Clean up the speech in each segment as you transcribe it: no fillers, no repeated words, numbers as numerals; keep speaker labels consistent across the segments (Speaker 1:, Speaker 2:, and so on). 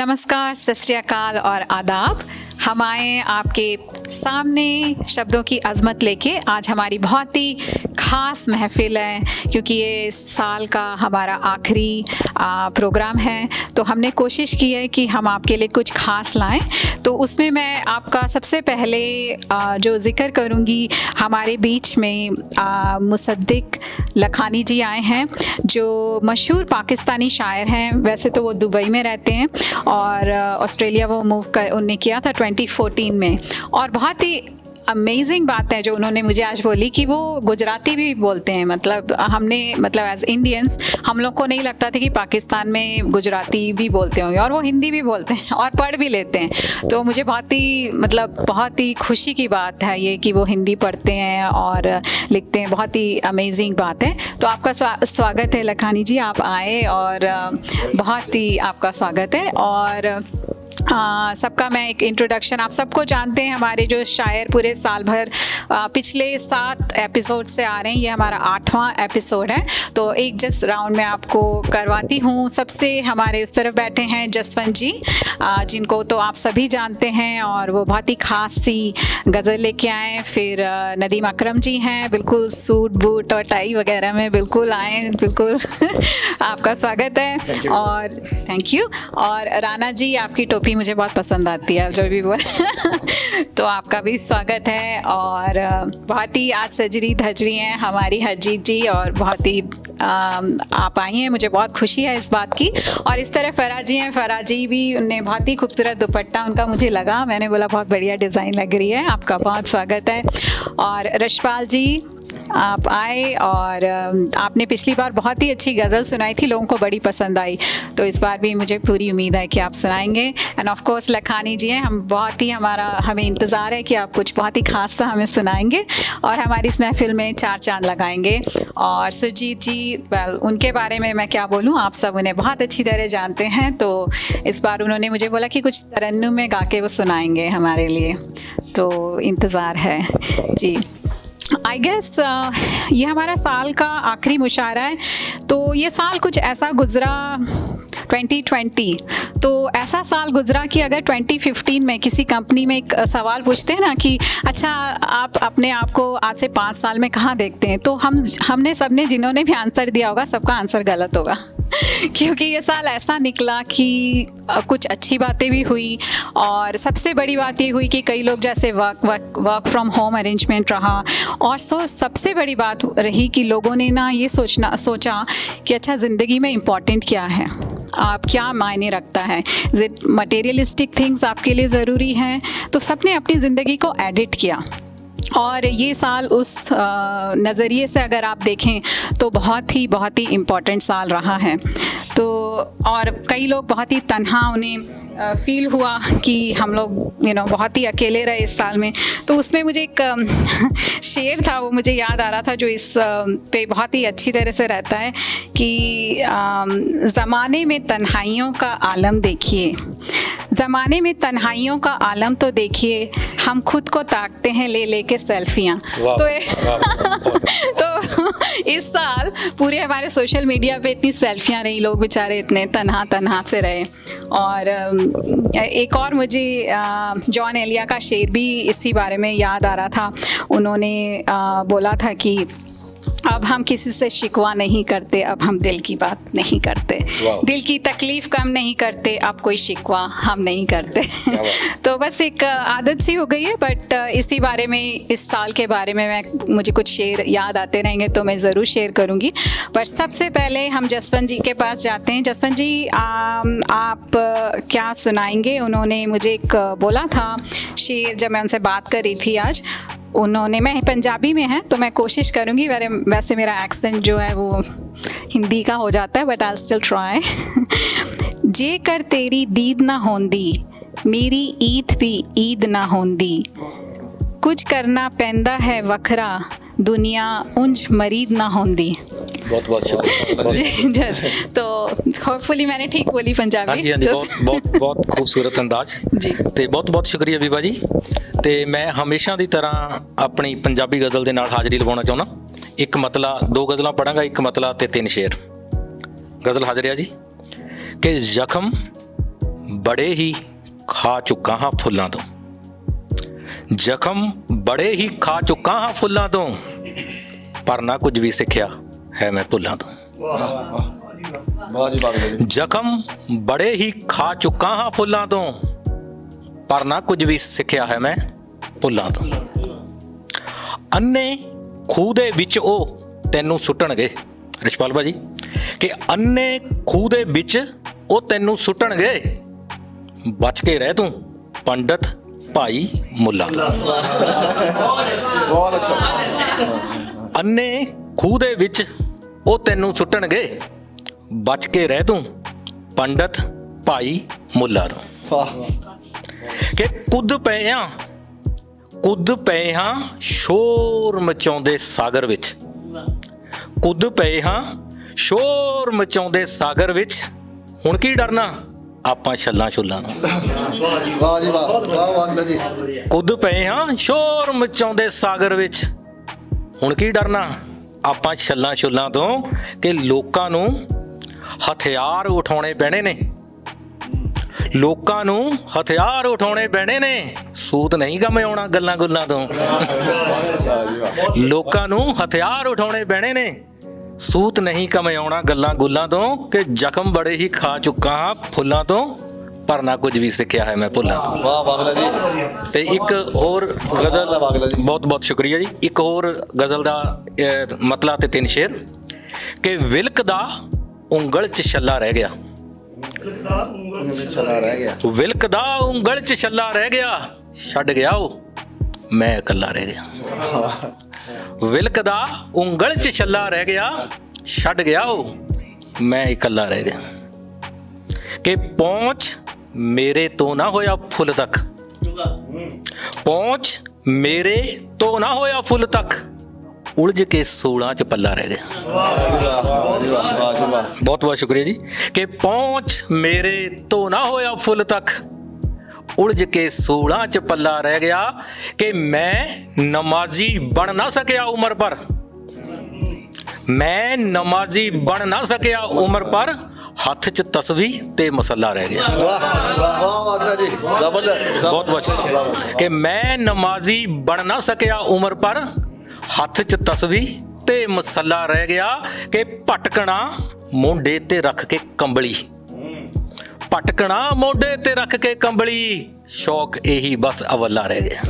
Speaker 1: नमस्कार, सत श्री अकाल और आदाब। हम आए आपके सामने शब्दों की अजमत लेके। आज हमारी बहुत ही ख़ास महफिल है क्योंकि ये साल का हमारा आखिरी प्रोग्राम है, तो हमने कोशिश की है कि हम आपके लिए कुछ ख़ास लाएं। तो उसमें मैं आपका सबसे पहले जो ज़िक्र करूँगी, हमारे बीच में मुसद्दिक लखानी जी आए हैं जो मशहूर पाकिस्तानी शायर हैं। वैसे तो वो दुबई में रहते हैं और ऑस्ट्रेलिया वो उन्हें किया था 2014 में। और बहुत ही अमेजिंग बात है जो उन्होंने मुझे आज बोली कि वो गुजराती भी बोलते हैं। मतलब एज इंडियंस हम लोग को नहीं लगता था कि पाकिस्तान में गुजराती भी बोलते होंगे, और वो हिंदी भी बोलते हैं और पढ़ भी लेते हैं। तो मुझे बहुत ही खुशी की बात है ये कि वो हिंदी पढ़ते हैं और लिखते हैं। बहुत ही अमेजिंग बात है। तो आपका स्वागत है लखानी जी, आप आए और बहुत ही आपका स्वागत है। और सबका मैं एक इंट्रोडक्शन, आप सबको जानते हैं हमारे जो शायर पूरे साल भर पिछले 7 एपिसोड से आ रहे हैं, ये हमारा 8वां एपिसोड है। तो एक जस्ट राउंड में आपको करवाती हूँ। सबसे हमारे उस तरफ बैठे हैं जसवंत जी, जिनको तो आप सभी जानते हैं और वो बहुत ही खास सी गज़ल लेके आए। फिर नदीम अकरम जी हैं, बिल्कुल सूट बूट और टाई वगैरह में बिल्कुल आए, बिल्कुल आपका स्वागत है और थैंक यू। और राना जी, आपकी टोपी मुझे बहुत पसंद आती है, जो भी बोले तो आपका भी स्वागत है। और बहुत ही आज सजरी धजरी हैं हमारी हरजीत जी, और बहुत ही आप आई हैं, मुझे बहुत खुशी है इस बात की। और इस तरह फराजी हैं, फराजी भी, उनने बहुत ही खूबसूरत दुपट्टा उनका मुझे लगा, मैंने बोला बहुत बढ़िया डिज़ाइन लग रही है, आपका बहुत स्वागत है। और रशपाल जी, आप आए और आपने पिछली बार बहुत ही अच्छी गज़ल सुनाई थी, लोगों को बड़ी पसंद आई, तो इस बार भी मुझे पूरी उम्मीद है कि आप सुनाएंगे। एंड ऑफ कोर्स लखानी जी हैं, हमें इंतज़ार है कि आप कुछ बहुत ही ख़ास सा हमें सुनाएंगे और हमारी इस महफिल में 4 चांद लगाएंगे। और सुरजीत जी, उनके बारे में मैं क्या बोलूँ, आप सब उन्हें बहुत अच्छी तरह जानते हैं। तो इस बार उन्होंने मुझे बोला कि कुछ तरन्नुम में गा के वो सुनाएंगे हमारे लिए, तो इंतज़ार है जी। आई गेस ये हमारा साल का आखिरी मुशायरा है। तो ये साल कुछ ऐसा गुज़रा 2020, तो ऐसा साल गुजरा कि अगर 2015 में किसी कंपनी में एक सवाल पूछते हैं ना कि अच्छा आप अपने आप को आज से 5 साल में कहाँ देखते हैं, तो हमने सबने जिन्होंने भी आंसर दिया होगा सबका आंसर गलत होगा क्योंकि ये साल ऐसा निकला कि कुछ अच्छी बातें भी हुई और सबसे बड़ी बात ये हुई कि कई लोग जैसे वर्क फ्रॉम होम अरेंजमेंट रहा। और सबसे बड़ी बात रही कि लोगों ने ना ये सोचा कि अच्छा ज़िंदगी में इम्पॉर्टेंट क्या है, आप क्या मायने रखता है, मटेरियलिस्टिक थिंग्स आपके लिए ज़रूरी हैं। तो सबने अपनी ज़िंदगी को एडिट किया और ये साल उस नज़रिए से अगर आप देखें तो बहुत ही इम्पॉर्टेंट साल रहा है। तो और कई लोग बहुत ही तन्हा उन्हें फील हुआ कि हम लोग बहुत ही अकेले रहे इस साल में। तो उसमें मुझे एक शेर था, वो मुझे याद आ रहा था, जो इस पे बहुत ही अच्छी तरह से रहता है कि ज़माने में तन्हाइयों का आलम देखिए, ज़माने में तन्हाइयों का आलम तो देखिए, हम खुद को ताकते हैं ले लेके सेल्फियाँ। तो इस साल पूरे हमारे सोशल मीडिया पे इतनी सेल्फियाँ रही, लोग बेचारे इतने तन्हा से रहे। और एक और मुझे जॉन एलिया का शेर भी इसी बारे में याद आ रहा था। उन्होंने बोला था कि अब हम किसी से शिकवा नहीं करते, अब हम दिल की बात नहीं करते, दिल की तकलीफ कम नहीं करते, अब कोई शिकवा हम नहीं करते तो बस एक आदत सी हो गई है। बट इसी बारे में, इस साल के बारे में मुझे कुछ शेर याद आते रहेंगे तो मैं ज़रूर शेयर करूँगी। पर सबसे पहले हम जसवंत जी के पास जाते हैं। जसवंत जी, आप क्या सुनाएंगे? उन्होंने मुझे एक बोला था शेर, जब मैं उनसे बात कर रही थी आज, मैं पंजाबी में है तो मैं कोशिश करूँगी, वैसे मेरा एक्सेंट जो है वो हिंदी का हो जाता है, बट आई स्टिल ट्राई जे कर तेरी दीद ना होंदी, मेरी ईद भी ईद ना होंदी, कुछ करना पैंदा है वखरा, दुनिया उंज मरीद ना होंदी।
Speaker 2: बहुत बहुत शुक्रिया।
Speaker 1: तो होपफुली मैंने ठीक बोली पंजाबी।
Speaker 2: हाँ जी, बहुत खूबसूरत अंदाज
Speaker 1: जी।
Speaker 2: ਤੇ ਬਹੁਤ ਸ਼ੁਕਰੀਆ ਬੀਬਾ ਜੀ। ਤੇ ਮੈਂ ਹਮੇਸ਼ਾ ਦੀ ਤਰ੍ਹਾਂ ਆਪਣੀ ਪੰਜਾਬੀ ਗਜ਼ਲ ਦੇ ਨਾਲ ਹਾਜ਼ਰੀ ਲਵਾਉਣਾ ਚਾਹੁੰਦਾ। ਇੱਕ ਮਤਲਾ, 2 ਗਜ਼ਲਾਂ ਪੜਾਂਗਾ, ਇੱਕ ਮਤਲਾ ਤੇ 3 ਸ਼ੇਰ। ਗਜ਼ਲ ਹਾਜ਼ਰ ਆ ਜੀ। ਕਿ ਜ਼ਖਮ ਬੜੇ ਹੀ ਖਾ ਚੁੱਕਾ ਹਾਂ ਫੁੱਲਾਂ ਤੋਂ, ਜ਼ਖਮ ਬੜੇ ਹੀ ਖਾ ਚੁੱਕਾ ਹਾਂ ਫੁੱਲਾਂ ਤੋਂ, ਪਰ ਨਾ ਕੁਝ ਵੀ ਸਿੱਖਿਆ ਹੈ ਮੈਂ ਭੁੱਲਾਂ ਤੋਂ। ਜ਼ਖਮ ਬੜੇ ਹੀ ਖਾ ਚੁੱਕਾ ਹਾਂ ਫੁੱਲਾਂ ਤੋਂ, ਪਰ ਨਾ ਕੁਝ ਵੀ ਸਿੱਖਿਆ ਹੈ ਮੈਂ ਭੁੱਲਾਂ ਤੋਂ। ਅੰਨੇ ਖੂਹ ਦੇ ਵਿੱਚ ਉਹ ਤੈਨੂੰ ਸੁੱਟਣਗੇ, ਰਿਸ਼ਪਾਲ ਭਾਜੀ, ਕਿ ਅੰਨੇ ਖੂਹ ਦੇ ਵਿੱਚ ਉਹ ਤੈਨੂੰ ਸੁੱਟਣਗੇ, ਬਚ ਕੇ ਰਹਿ ਤੂੰ ਪੰਡਤ ਭਾਈ ਮੁੱਲਾ ਤੋਂ।
Speaker 3: ਬਹੁਤ ਅੱਛਾ।
Speaker 2: ਅੰਨੇ ਖੂਹ ਦੇ ਵਿੱਚ ਉਹ ਤੈਨੂੰ ਸੁੱਟਣਗੇ, ਬਚ ਕੇ ਰਹਿ ਤੂੰ ਪੰਡਤ ਭਾਈ ਮੁੱਲਾ ਤੋਂ। ਕਿ ਕੁੱਦ ਪਏ ਹਾਂ ਸ਼ੋਰ ਮਚਾਉਂਦੇ ਸਾਗਰ ਵਿੱਚ, ਕੁੱਦ ਪਏ ਹਾਂ ਸ਼ੋਰ ਮਚਾਉਂਦੇ ਸਾਗਰ ਵਿੱਚ, ਹੁਣ ਕੀ ਡਰਨਾ ਆਪਾਂ ਛੱਲਾਂ ਛੁੱਲਾਂ ਤੋਂ।
Speaker 3: ਵਾਹ ਜੀ ਵਾਹ, ਵਾਹ ਵਾਹ ਜੀ।
Speaker 2: ਕੁੱਦ ਪਏ ਹਾਂ ਸ਼ੋਰ ਮਚਾਉਂਦੇ ਸਾਗਰ ਵਿੱਚ, ਹੁਣ ਕੀ ਡਰਨਾ ਆਪਾਂ ਛੱਲਾਂ ਛੁੱਲਾਂ ਤੋਂ। ਕਿ ਲੋਕਾਂ ਨੂੰ ਹਥਿਆਰ ਉਠਾਉਣੇ ਪੈਣੇ ਨੇ, ਲੋਕਾਂ ਨੂੰ ਹਥਿਆਰ ਉਠਾਉਣੇ ਪੈਣੇ ਨੇ, ਸੂਤ ਨਹੀਂ ਕੰਮ ਆਉਣਾ ਗੱਲਾਂ ਗੁੱਲਾਂ ਤੋਂ। ਲੋਕਾਂ ਨੂੰ ਹਥਿਆਰ ਉਠਾਉਣੇ ਪੈਣੇ ਨੇ, ਸੂਤ ਨਹੀਂ ਕੰਮ ਆਉਣਾ ਗੱਲਾਂ ਗੁੱਲਾਂ ਤੋਂ। ਕਿ ਜ਼ਖਮ ਬੜੇ ਹੀ ਖਾ ਚੁੱਕਾ ਹਾਂ ਫੁੱਲਾਂ ਤੋਂ, ਪਰ ਨਾ ਕੁਝ ਵੀ ਸਿੱਖਿਆ ਹੈ ਮੈਂ ਭੁੱਲਾਂ ਤੋਂ।
Speaker 3: ਵਾਹ ਬਾਗਲਾ ਜੀ।
Speaker 2: ਤੇ ਇੱਕ ਹੋਰ ਗਜ਼ਲ, ਬਹੁਤ ਬਹੁਤ ਸ਼ੁਕਰੀਆ ਜੀ। ਇੱਕ ਹੋਰ ਗਜ਼ਲ ਦਾ ਮਤਲਬ ਤੇ 3 ਸ਼ੇਰ। ਕਿ ਵਿਲਕਦਾ ਉਂਗਲ 'ਚ ਛੱਲਾ ਰਹਿ ਗਿਆ, ਵਿਲਕਦਾ ਉਂਗਲ 'ਚ ਛੱਲਾ ਰਹਿ ਗਿਆ, ਛੱਡ ਗਿਆ ਉਹ ਮੈਂ ਇਕੱਲਾ ਰਹਿ ਗਿਆ। ਵਿਲਕਦਾ ਉਂਗਲ 'ਚ ਛੱਲਾ ਰਹਿ ਗਿਆ, ਛੱਡ ਗਿਆ ਉਹ ਮੈਂ ਇਕੱਲਾ ਰਹਿ ਗਿਆ। ਕਿ ਪਹੁੰਚ ਮੇਰੇ ਤੋਂ ਨਾ ਹੋਇਆ ਫੁੱਲ ਤੱਕ, ਪਹੁੰਚ ਮੇਰੇ ਤੋਂ ਨਾ ਹੋਇਆ ਫੁੱਲ ਤੱਕ, ਉਲਝ ਕੇ ਸੂਲਾਂ 'ਚ ਪੱਲਾ ਰਹਿ ਗਿਆ। ਬਹੁਤ ਬਹੁਤ ਸ਼ੁਕਰੀਆ ਜੀ। ਕਿ ਪਹੁੰਚ ਮੇਰੇ ਤੋਂ ਨਾ ਹੋਇਆ ਫੁੱਲ ਤੱਕ, ਉਲਝ ਕੇ ਸੂਲਾਂ 'ਚ ਪੱਲਾ ਰਹਿ ਗਿਆ। ਕਿ ਮੈਂ ਨਮਾਜ਼ੀ ਬਣ ਨਾ ਸਕਿਆ ਉਮਰ ਪਰ, ਮੈਂ ਨਮਾਜ਼ੀ ਬਣ ਨਾ ਸਕਿਆ ਉਮਰ ਪਰ, ਹੱਥ 'ਚ ਤਸਬੀਹ ਤੇ ਮਸੱਲਾ ਰਹਿ ਗਿਆ।
Speaker 3: ਵਾਹ ਬਾਗਲਾ ਜੀ, ਜ਼ਬਰਦਸਤ।
Speaker 2: ਬਹੁਤ ਬਹੁਤ। ਕਿ ਮੈਂ ਨਮਾਜ਼ੀ ਬਣ ਨਾ ਸਕਿਆ ਉਮਰ ਪਰ, ਹੱਥ 'ਚ ਤਸਬੀਹ ਤੇ ਮਸੱਲਾ ਰਹਿ ਗਿਆ। ਕਿ ਭਟਕਣਾ ਮੋਢੇ ਤੇ ਰੱਖ ਕੇ ਕੰਬਲੀ, ਭਟਕਣਾ ਮੋਢੇ ਤੇ ਰੱਖ ਕੇ ਕੰਬਲੀ, ਸ਼ੌਕ ਇਹੀ ਬਸ ਅਵੱਲਾ ਰਹਿ ਗਿਆ।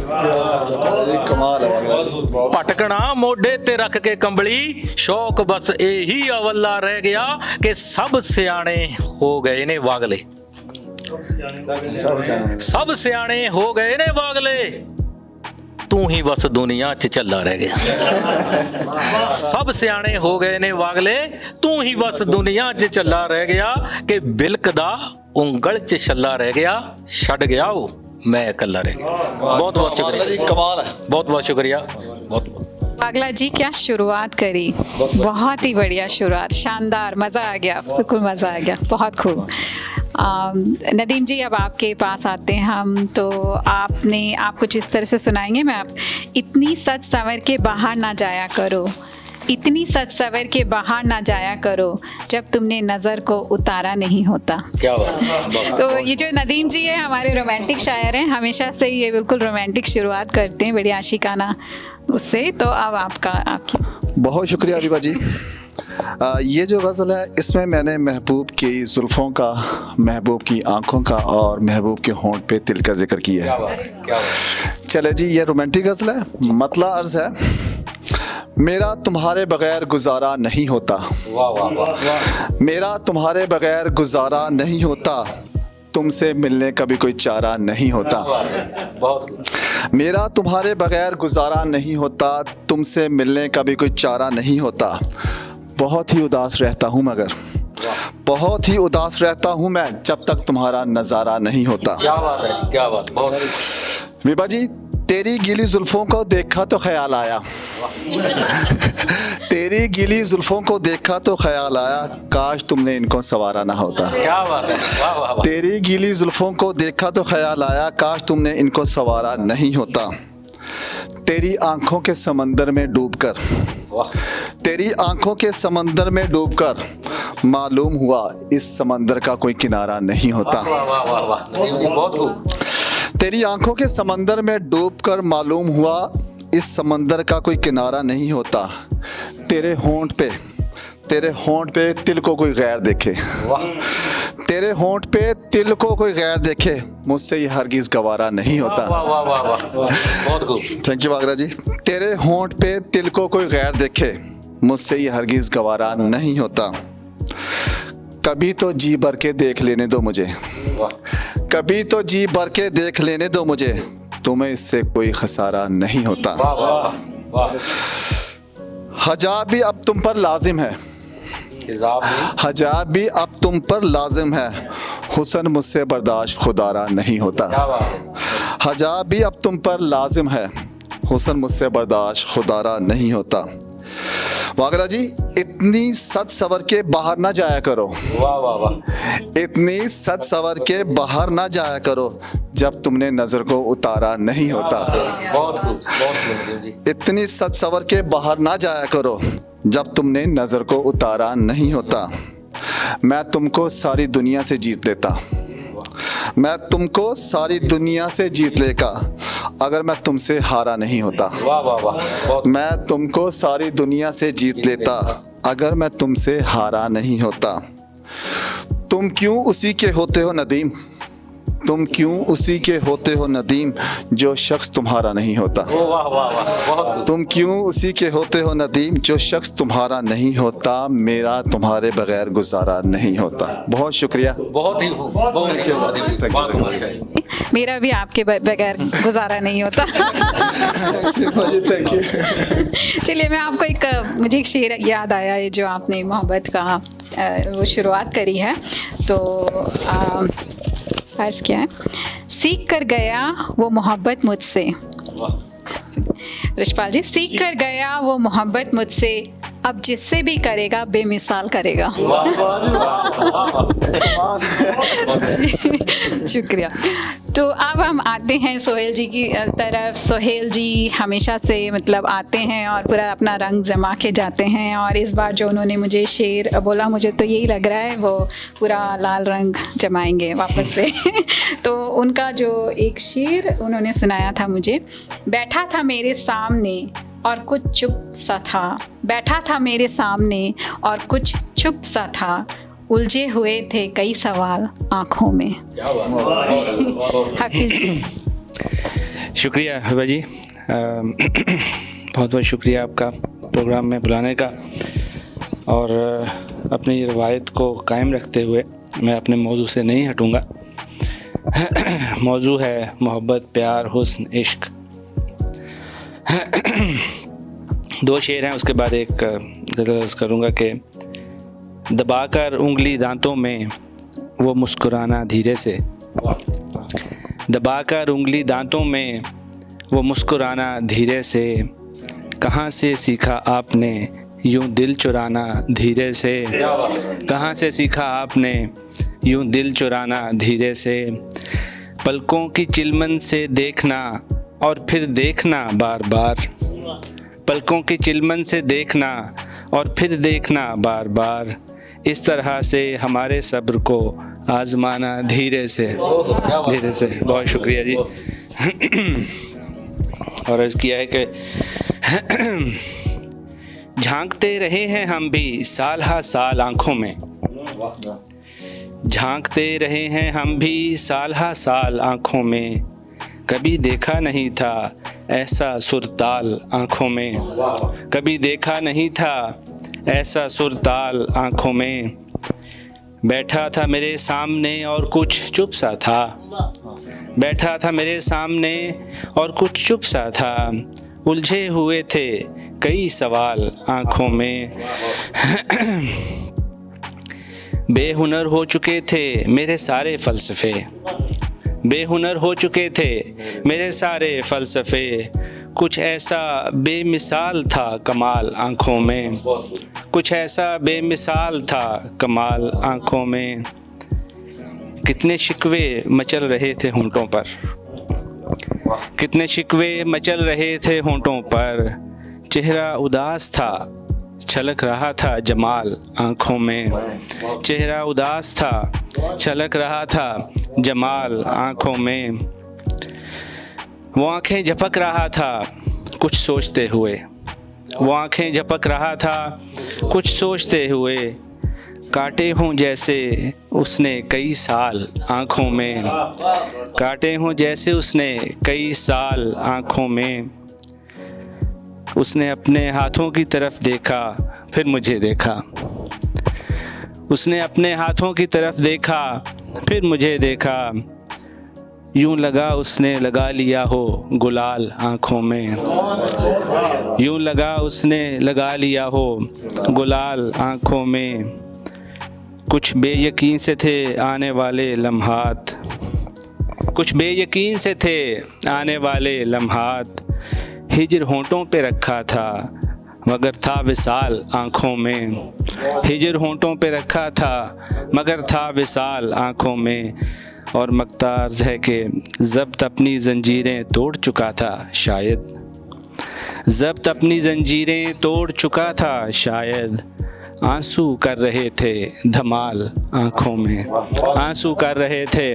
Speaker 3: ਕਮਾਲ ਹੈ ਬਾਗਲਾ ਜੀ।
Speaker 2: ਭਟਕਣਾ ਮੋਢੇ ਤੇ ਰੱਖ ਕੇ ਕੰਬਲੀ, ਸ਼ੌਕ ਬਸ ਇਹੀ ਅਵੱਲਾ ਰਹਿ ਗਿਆ। ਕਿ ਸਭ ਸਿਆਣੇ ਹੋ ਗਏ ਨੇ ਵਾਗਲੇ, ਸਭ ਸਿਆਣੇ ਹੋ ਗਏ ਨੇ ਵਾਗਲੇ, ਤੂੰ ਹੀ ਬਸ ਦੁਨੀਆ 'ਚ ਚੱਲਾ ਰਹਿ ਗਿਆ। ਸਭ ਸਿਆਣੇ ਹੋ ਗਏ ਨੇ ਵਾਗਲੇ, ਤੂੰ ਹੀ ਬਸ ਦੁਨੀਆ 'ਚ ਚੱਲਾ ਰਹਿ ਗਿਆ। ਕਿ ਬਿਲਕਦਾ ਉਂਗਲ 'ਚ ਛੱਲਾ ਰਹਿ ਗਿਆ, ਛੱਡ ਗਿਆ ਉਹ ਮੈਂ ਇਕੱਲਾ ਰਹਿ ਗਿਆ। ਬਹੁਤ ਬਹੁਤ ਸ਼ੁਕਰੀਆ
Speaker 3: ਜੀ, कमाल है।
Speaker 2: बहुत बहुत शुक्रिया, बहुत बहुत।
Speaker 1: पागला जी क्या शुरुआत करी, बहुत ही बढ़िया शुरुआत, शानदार, मज़ा आ गया, बिल्कुल मज़ा आ गया, बहुत खूब। नदीम जी अब आपके पास आते हैं हम, तो आप कुछ इस तरह से सुनाएंगे। मैं आप इतनी सच संवर के बाहर ना जाया करो, इतनी सच सवर के बाहर ना जाया करो, जब तुमने नज़र को उतारा नहीं होता।
Speaker 2: क्या बात।
Speaker 1: तो ये जो नदीम जी है हमारे रोमांटिक शायर हैं, हमेशा से ये बिल्कुल रोमांटिक शुरुआत करते हैं, बड़ी आशिकाना उससे। तो अब आपकी
Speaker 3: बहुत शुक्रिया अरीबा जी। ये जो गज़ल है इसमें मैंने महबूब की जुल्फ़ों का, महबूब की आंखों का और महबूब के होंठ पे तिल का जिक्र किया है।
Speaker 2: क्या बात।
Speaker 3: चले जी, ये रोमांटिक गज़ल है। मतलब अर्ज़ है, मेरा तुम्हारे बगैर गुजारा नहीं होता,
Speaker 2: वाह वाह वाह।
Speaker 3: मेरा तुम्हारे बगैर गुजारा नहीं होता, तुमसे मिलने का भी कोई चारा नहीं होता।
Speaker 2: बहुत।
Speaker 3: मेरा तुम्हारे बगैर गुजारा नहीं होता, तुमसे मिलने का भी कोई चारा नहीं होता। बहुत ही उदास रहता हूँ मगर, बहुत ही उदास रहता हूँ मैं, जब तक तुम्हारा नज़ारा नहीं होता।
Speaker 2: क्या बात है, क्या बात। बहुत।
Speaker 3: विभा जी, तेरी गीली जुल्फों को देखा तो ख्याल आया, तेरी गीली जुल्फों को देखा तो ख्याल आया, काश तुमने इनको संवारा ना होता।
Speaker 2: क्या बात है, वाह वाह वाह।
Speaker 3: तेरी गीली जुल्फों को देखा तो ख्याल आया, काश तुमने इनको संवारा नहीं होता। तेरी आंखों के समंदर में डूबकर, तेरी आंखों के समंदर में डूबकर मालूम हुआ इस समंदर का कोई किनारा नहीं होता।
Speaker 2: वाह वाह वाह वाह, नदीम जी बहुत खूब।
Speaker 3: तेरी आंखों के समंदर में डूबकर मालूम हुआ इस समंदर का कोई किनारा नहीं होता। तेरे होंठ पे तिल को कोई गैर देखे, तेरे होंठ पे तिल को कोई गैर देखे, मुझसे ये हरगिज गवारा नहीं होता।
Speaker 2: वाह वाह वाह वाह, बहुत खूब।
Speaker 3: थैंक यू वागरा जी। तेरे होंठ पे तिल को कोई गैर देखे, मुझसे ये हरगिज गवारा नहीं होता। कभी तो जी भर के देख लेने दो मुझे, कभी तो जी भर के देख लेने दो मुझे, तुम्हें इससे कोई खसारा नहीं होता।
Speaker 2: वाह वाह वाह,
Speaker 3: हजाब भी अब तुम पर लाजिम है,
Speaker 2: हिजाब भी
Speaker 3: हजाब भी अब तुम पर लाजिम है, हुस्न मुझसे बर्दाश्त खुदारा नहीं होता।
Speaker 2: क्या बात है।
Speaker 3: हजाब भी अब तुम पर लाजिम है, हुस्न मुझसे बर्दाश्त खुदारा नहीं होता। वागरा जी, इतनी सच सवर के बाहर ना जाया करो,
Speaker 2: वाह वाह वाह,
Speaker 3: इतनी सच सवर के बाहर ना जाया करो, जब तुमने नजर को उतारा नहीं होता।
Speaker 2: बहुत खूब नदीम जी।
Speaker 3: इतनी सच सवर के बाहर ना जाया करो, जब तुमने नजर को उतारा नहीं होता। मैं तुमको सारी दुनिया से जीत लेता, मैं तुमको सारी दुनिया से जीत लेगा, अगर मैं तुमसे हारा नहीं होता।
Speaker 2: वाह वाह वाह, बहुत
Speaker 3: मैं तुमको सारी दुनिया से जीत लेता, अगर मैं तुमसे हारा नहीं होता। तुम क्यों उसी के होते हो नदीम, तुम क्यों उसी के होते हो नदीम, जो शख्स तुम्हारा नहीं होता।
Speaker 2: वाह वाह वाह, बहुत खूब।
Speaker 3: तुम क्यों उसी के होते हो नदीम, जो शख्स तुम्हारा नहीं होता, मेरा तुम्हारे बगैर गुजारा नहीं होता। बहुत शुक्रिया।
Speaker 2: बहुत ही खूब, बहुत ही खूब नदीम जी, बहुत खूब, माशाल्लाह।
Speaker 1: मेरा भी आपके बगैर गुजारा नहीं होता।
Speaker 3: Thank you.
Speaker 1: चलिए, मैं आपको मुझे एक शेर याद आया, ये जो आपने मोहब्बत का वो शुरुआत करी है, तो अर्ज़ क्या है। सीख कर गया वो मोहब्बत मुझसे, रिशपाल जी, सीख कर गया वो मोहब्बत मुझसे, अब जिससे भी करेगा बेमिसाल करेगा। शुक्रिया। तो अब हम आते हैं सोहेल जी की तरफ। सोहेल जी हमेशा से मतलब आते हैं और पूरा अपना रंग जमा के जाते हैं, और इस बार जो उन्होंने मुझे शेर बोला, मुझे तो यही लग रहा है वो पूरा लाल रंग जमाएंगे वापस से। तो उनका जो एक शेर उन्होंने सुनाया था मुझे, बैठा था मेरे सामने और कुछ चुप सा था, बैठा था मेरे सामने और कुछ चुप सा था, उलझे हुए थे कई सवाल आँखों में। हाफिज जी।
Speaker 4: शुक्रिया हिबा जी, बहुत बहुत शुक्रिया आपका प्रोग्राम में बुलाने का। और अपनी रवायत को कायम रखते हुए मैं अपने मौजू से नहीं हटूँगा। मौजू है मोहब्बत, प्यार, हुस्न, इश्क। दो शेर हैं, उसके बाद एक गज़ल करूँगा कि दबाकर उंगली दांतों में वो मुस्कुराना धीरे से, दबाकर उंगली दांतों में वो मुस्कुराना धीरे से, कहाँ से सीखा आपने यूं दिल चुराना धीरे से, कहाँ से सीखा आपने यूं दिल चुराना धीरे से, पलकों की चिलमन से देखना और फिर देखना बार बार, पलकों की चिलमन से देखना और फिर देखना बार बार, इस तरह से हमारे सब्र को आजमाना धीरे से, धीरे से। बहुत शुक्रिया जी। और अर्ज़ किया है कि झांकते रहे हैं हम भी साल हा साल आँखों में, झांकते रहे हैं हम भी साल हा साल आँखों में, कभी देखा नहीं था ऐसा सुरताल आँखों में, कभी देखा नहीं था ऐसा सुरताल आँखों में, बैठा था मेरे सामने और कुछ चुप सा था, बैठा था मेरे सामने और कुछ चुप सा था, उलझे हुए थे कई सवाल आँखों में, बेहुनर हो चुके थे मेरे सारे फ़लसफ़े, बेहुनर हो चुके थे मेरे सारे फ़लसफ़े, कुछ ऐसा बेमिसाल था कमाल आँखों में, कुछ ऐसा बेमिसाल था कमाल आँखों में, कितने शिकवे मचल रहे थे होंठों पर, कितने शिकवे मचल रहे थे होंठों पर, चेहरा उदास था छलक रहा था जमाल आँखों में, चेहरा उदास था, छलक रहा था जमाल आँखों में। वो आँखें झपक रहा था कुछ सोचते हुए, वो आँखें झपक रहा था कुछ सोचते हुए। काटे हों जैसे उसने कई साल आँखों में, काटे हों जैसे उसने कई साल आँखों में। उसने अपने हाथों की तरफ देखा फिर मुझे देखा, उसने अपने हाथों की तरफ देखा फिर मुझे देखा। यूं लगा उसने लगा लिया हो गुलाल आँखों में, यूं लगा उसने लगा लिया हो गुलाल आँखों में। कुछ बेयकीन से थे आने वाले लम्हात, कुछ बेयकीन से थे आने वाले लम्हात। हिजर होंठों पे रखा था मगर था विसाल आँखों में, हिजर होंठों पे रखा था मगर था विसाल आँखों में। और मक्ता अर्ज़ है कि ज़ब्त अपनी ज़ंजीरें तोड़ चुका था शायद, ज़ब्त अपनी ज़ंजीरें तोड़ चुका था शायद। आंसू कर रहे थे धमाल आँखों में, आंसू कर रहे थे,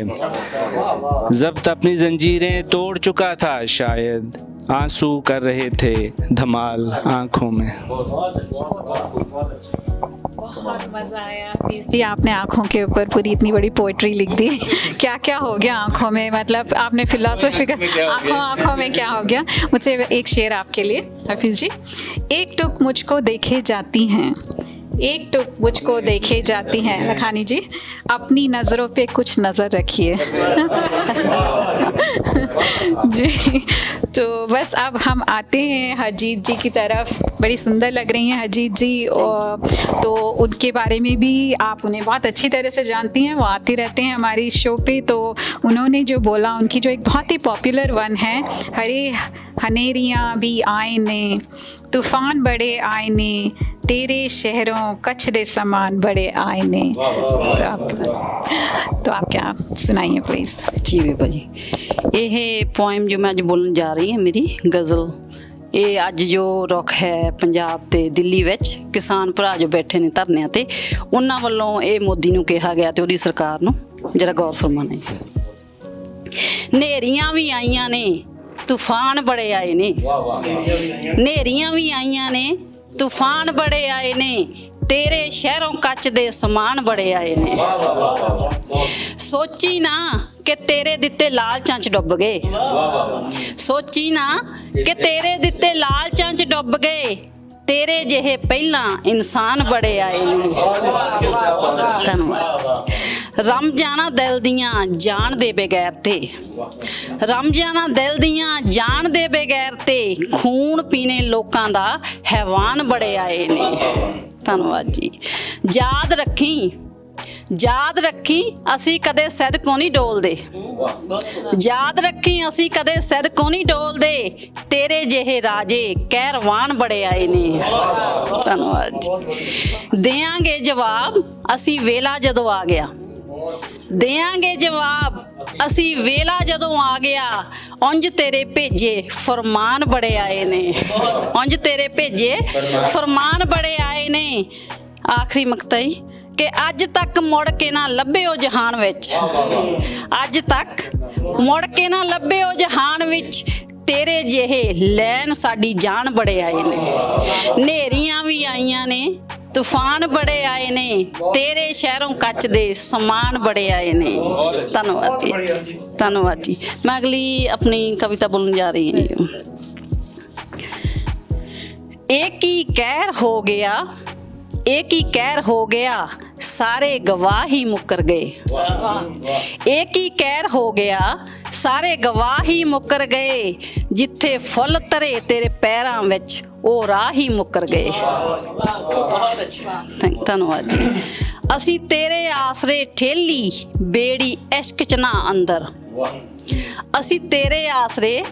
Speaker 4: ज़ब्त अपनी ज़ंजीरें तोड़ चुका था शायद। आंसू कर रहे थे धमाल आँखों में।
Speaker 1: बहुत मज़ा आया प्लीज जी, आपने आँखों के ऊपर पूरी इतनी बड़ी पोइट्री लिख दी। क्या क्या हो गया आँखों में, मतलब आपने फिलोसफिकल आँखों में क्या हो गया। मुझसे एक शेर आपके लिए हाफिज़ जी। एक टुक मुझको देखे जाती हैं, एक टुक मुझको देखे जाती हैं। लखानी जी, अपनी नज़रों पे कुछ नज़र रखिए। जी, तो बस अब हम आते हैं हरजीत जी की तरफ। बड़ी सुंदर लग रही हैं हरजीत जी, और तो उनके बारे में भी आप उन्हें बहुत अच्छी तरह से जानती हैं, वो आते रहते हैं हमारी शो पे। तो उन्होंने जो बोला, उनकी जो एक बहुत ही पॉपुलर वन है, हरे हनेरियाँ भी आए ने, तूफ़ान बड़े आए ने, तेरे शहरों कच्छ दे समान बड़े आए ने। तो आप क्या सुनाइए प्लीज़।
Speaker 5: जी बेबा जी, ਇਹ ਪੋਇਮ ਜੋ ਮੈਂ ਅੱਜ ਬੋਲਣ ਜਾ ਰਹੀ ਹਾਂ, ਮੇਰੀ ਗਜ਼ਲ, ਇਹ ਅੱਜ ਜੋ ਰੁੱਖ ਹੈ ਪੰਜਾਬ ਤੇ ਦਿੱਲੀ ਵਿੱਚ ਕਿਸਾਨ ਭਰਾ ਜੋ ਬੈਠੇ ਨੇ ਧਰਨਿਆਂ ਤੇ, ਉਹਨਾਂ ਵੱਲੋਂ ਇਹ ਮੋਦੀ ਨੂੰ ਕਿਹਾ ਗਿਆ ਤੇ ਉਹਦੀ ਸਰਕਾਰ ਨੂੰ ਜਰਾ ਗੌਰ ਫਰਮਾਣਾ ਹੈ। ਨੇਰੀਆਂ ਵੀ ਆਈਆਂ ਨੇ, ਤੂਫਾਨ ਬੜੇ ਆਏ ਨੇ, ਨੇਰੀਆਂ ਵੀ ਆਈਆਂ ਨੇ, ਤੂਫਾਨ ਬੜੇ ਆਏ ਨੇ, ਤੇਰੇ ਸ਼ਹਿਰੋਂ ਕੱਚ ਦੇ ਸਮਾਨ ਬੜੇ ਆਏ ਨੇ। ਸੋਚੀ ਨਾ ਕਿ ਤੇਰੇ ਦਿੱਤੇ ਲਾਲਚਾਂ 'ਚ ਡੁੱਬ ਗਏ, ਸੋਚੀ ਨਾ ਕਿ ਤੇਰੇ ਦਿੱਤੇ ਲਾਲਚਾਂ 'ਚ ਡੁੱਬ ਗਏ, ਤੇਰੇ ਜਿਹੇ ਪਹਿਲਾਂ ਇਨਸਾਨ ਬੜੇ ਆਏ ਨੇ। ਧੰਨਵਾਦ। ਰਮ ਜਾਣਾ ਦਿਲ ਦੀਆਂ ਜਾਣ ਦੇ ਬਗੈਰ ਤੇ, ਰਮ ਜਾਣਾ ਦਿਲ ਦੀਆਂ ਜਾਣ ਦੇ ਬਗੈਰ ਤੇ, ਖੂਨ ਪੀਣੇ ਲੋਕਾਂ ਦਾ ਹੈਵਾਨ ਬੜੇ ਆਏ ਨੇ। ਧੰਨਵਾਦ ਜੀ। ਯਾਦ ਰੱਖੀ, ਯਾਦ ਰੱਖੀ ਅਸੀਂ ਕਦੇ ਸਦਕੋਂ ਨਹੀਂ ਡੋਲਦੇ, ਯਾਦ ਰੱਖੀ ਅਸੀਂ ਕਦੇ ਸਦਕੋਂ ਨਹੀਂ ਡੋਲਦੇ, ਤੇਰੇ ਜਿਹੇ ਰਾਜੇ ਕਹਿਰਵਾਨ ਬੜੇ ਆਏ ਨੇ। ਧੰਨਵਾਦ ਜੀ। ਦਿਆਂਗੇ ਜਵਾਬ ਅਸੀਂ ਵੇਲਾ ਜਦੋਂ ਆ ਗਿਆ, ਦਿਆਂਗੇ ਜਵਾਬ ਅਸੀਂ ਵੇਲਾ ਜਦੋਂ ਆ ਗਿਆ, ਉਂਝ ਤੇਰੇ ਭੇਜੇ ਫਰਮਾਨ ਬੜੇ ਆਏ ਨੇ, ਉਂਝ ਤੇਰੇ ਭੇਜੇ ਫਰਮਾਨ ਬੜੇ ਆਏ ਨੇ। ਆਖਰੀ ਮਕਤਾਈ ਕਿ ਅੱਜ ਤੱਕ ਮੁੜ ਕੇ ਨਾ ਲੱਭਿਓ ਜਹਾਨ ਵਿੱਚ, ਅੱਜ ਤੱਕ ਮੁੜ ਕੇ ਨਾ ਲੱਭਿਓ ਜਹਾਨ ਵਿੱਚ, ਤੇਰੇ ਜਿਹੇ ਲੈਣ ਸਾਡੀ ਜਾਨ ਬੜੇ ਆਏ ਨੇ। ਨੇਰੀਆਂ ਵੀ ਆਈਆਂ ਨੇ, ਤੂਫਾਨ ਬੜੇ ਆਏ ਨੇ, ਤੇਰੇ ਸ਼ਹਿਰੋਂ ਕੱਚ ਦੇ ਸਮਾਨ ਬੜੇ ਆਏ ਨੇ। ਧੰਨਵਾਦ ਜੀ, ਧੰਨਵਾਦ ਜੀ। ਮੈਂ ਅਗਲੀ ਆਪਣੀ ਕਵਿਤਾ ਬੋਲਣ ਜਾ ਰਹੀ ਹਾਂ। एक ही कहर हो गया, एक ही कहर हो गया, सारे गवाह ही मुकर गए, एक ही कहर हो गया, सारे गवाह ही मुकर गए, जिथे फुੱਲ ਧਰੇ तेरे पैरां विच ਉਹ ਰਾਹ ਹੀ ਮੁੱਕਰ ਗਏ। ਧੰਨਵਾਦ ਜੀ। ਅਸੀਂ ਤੇਰੇ ਆਸਰੇ ਠੇਲੀ ਬੇੜੀ ਇਸ਼ਕ ਚ ਨਾ ਅੰਦਰ, ਅਸੀਂ ਤੇਰੇ ਆਸਰੇ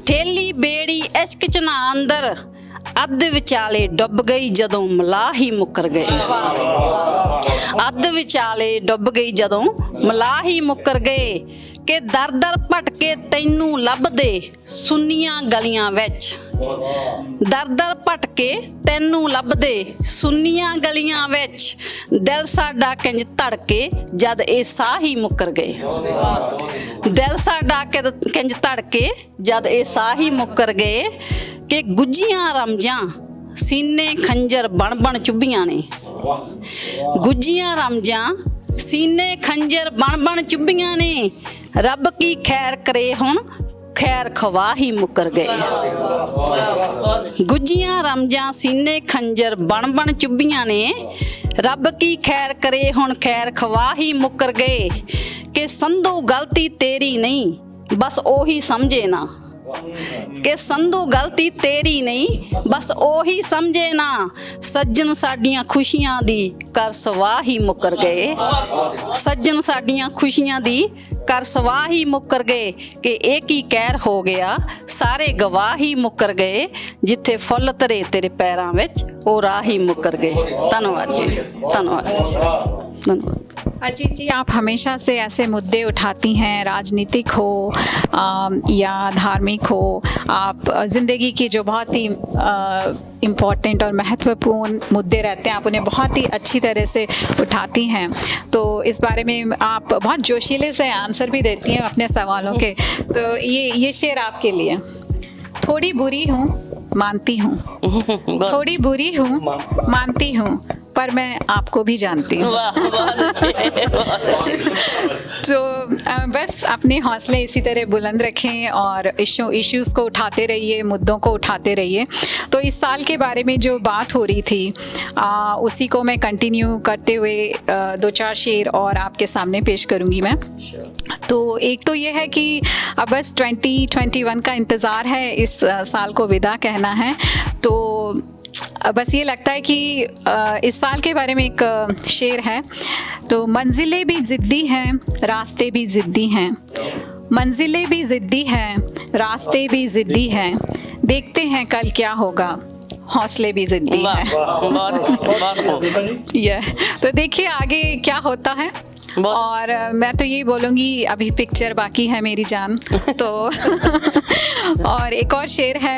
Speaker 5: ਠੇਲੀ ਬੇੜੀ ਇਸ਼ਕ ਚ ਨਾ ਅੰਦਰ, ਅੱਧ ਵਿਚਾਲੇ ਡੁੱਬ ਗਈ ਜਦੋਂ ਮਲਾਹ ਹੀ ਮੁੱਕਰ ਗਏ, ਅੱਧ ਵਿਚਾਲੇ ਡੁੱਬ ਗਈ ਜਦੋਂ ਮਲਾਹ ਹੀ ਮੁੱਕਰ ਗਏ, ਕਿ ਦਰ ਦਰ ਭਟਕੇ ਤੈਨੂੰ ਲੱਭਦੇ ਸੁੰਨੀਆਂ ਗਲੀਆਂ ਵਿੱਚ, ਦਰ ਦਰ ਭਟਕੇ ਤੈਨੂੰ ਲੱਭਦੇ ਸੁੰਨੀਆਂ ਗਲੀਆਂ ਵਿੱਚ ਦਿਲ ਸਾਡਾ ਕਿੰਜ ਧੜਕੇ ਜਦ ਇਹ ਸਾਹ ਹੀ ਮੁੱਕਰ ਗਏ ਦਿਲ ਸਾਡਾ ਕਿੰਜ ਧੜਕੇ ਜਦ ਇਹ ਸਾਹ ਹੀ ਮੁੱਕਰ ਗਏ ਕਿ ਗੁੱਜੀਆਂ ਰਮਜਾਂ ਸੀਨੇ ਖੰਜਰ ਬਣ ਬਣ ਚੁੱਭੀਆਂ ਨੇ ਗੁੱਜੀਆਂ ਰਮਜਾਂ ਸੀਨੇ ਖੰਜਰ ਬਣ ਬਣ ਚੁੱਭੀਆਂ ਨੇ ਰੱਬ ਕੀ ਖੈਰ ਕਰੇ ਹੁਣ ਖੈਰ ਖਵਾ ਹੀ ਮੁੱਕਰ ਗਏ ਗੁੱਜੀਆਂ ਰਮਜਾਂ ਸੀਨੇ ਖੰਜਰ ਬਣ ਬਣ ਚੁੱਭੀਆਂ ਨੇ ਰੱਬ ਕੀ ਖੈਰ ਕਰੇ ਹੁਣ ਖੈਰ ਖਵਾ ਹੀ ਮੁੱਕਰ ਗਏ ਕਿ ਸੰਧੂ ਗਲਤੀ ਤੇਰੀ ਨਹੀਂ ਬਸ ਉਹੀ ਸਮਝੇ ਨਾ ਕਿ ਸੰਧੂ ਗਲਤੀ ਤੇਰੀ ਨਹੀਂ ਬਸ ਉਹੀ ਸਮਝੇ ਨਾ ਸੱਜਣ ਸਾਡੀਆਂ ਖੁਸ਼ੀਆਂ ਦੀ ਕਰ ਸਵਾਹ ਹੀ ਮੁੱਕਰ ਗਏ ਸੱਜਣ ਸਾਡੀਆਂ ਖੁਸ਼ੀਆਂ ਦੀ ਕਰ ਸਵਾਹ ਹੀ ਮੁੱਕਰ ਗਏ ਕਿ ਇਹ ਕੀ ਕਹਿਰ ਹੋ ਗਿਆ ਸਾਰੇ ਗਵਾਹ ਹੀ ਮੁੱਕਰ ਗਏ ਜਿੱਥੇ ਫੁੱਲ ਧਰੇ ਤੇਰੇ ਪੈਰਾਂ ਵਿੱਚ ਉਹ ਰਾਹ ਹੀ ਮੁੱਕਰ ਗਏ ਧੰਨਵਾਦ ਜੀ धन्यवाद
Speaker 1: अजीत जी, आप हमेशा से ऐसे मुद्दे उठाती हैं, राजनीतिक हो या धार्मिक हो। आप ज़िंदगी की जो बहुत ही इम्पॉर्टेंट और महत्वपूर्ण मुद्दे रहते हैं आप उन्हें बहुत ही अच्छी तरह से उठाती हैं। तो इस बारे में आप बहुत जोशीले से आंसर भी देती हैं अपने सवालों के। तो ये शेर आपके लिए। थोड़ी बुरी हूँ मानती हूँ, थोड़ी बुरी हूँ मानती हूँ, पर मैं आपको भी जानती हूँ। तो बस अपने हौसले इसी तरह बुलंद रखें और इश्यूज़ को उठाते रहिए, मुद्दों को उठाते रहिए। तो इस साल के बारे में जो बात हो रही थी उसी को मैं कंटिन्यू करते हुए 2-4 शेर और आपके सामने पेश करूँगी मैं। तो एक तो ये है कि अब बस 2021 का इंतज़ार है, इस साल को विदा कहना है। तो बस ये लगता है कि इस साल के बारे में एक शेर है। तो मंजिलें भी ज़िद्दी हैं, रास्ते भी ज़िद्दी हैं, मंजिलें भी ज़िद्दी हैं, रास्ते भी ज़िद्दी हैं, देखते हैं कल क्या होगा, हौसले भी ज़िद्दी हैं। तो देखिए आगे क्या होता है। और मैं तो यही बोलूँगी अभी पिक्चर बाकी है मेरी जान। तो और एक और शेर है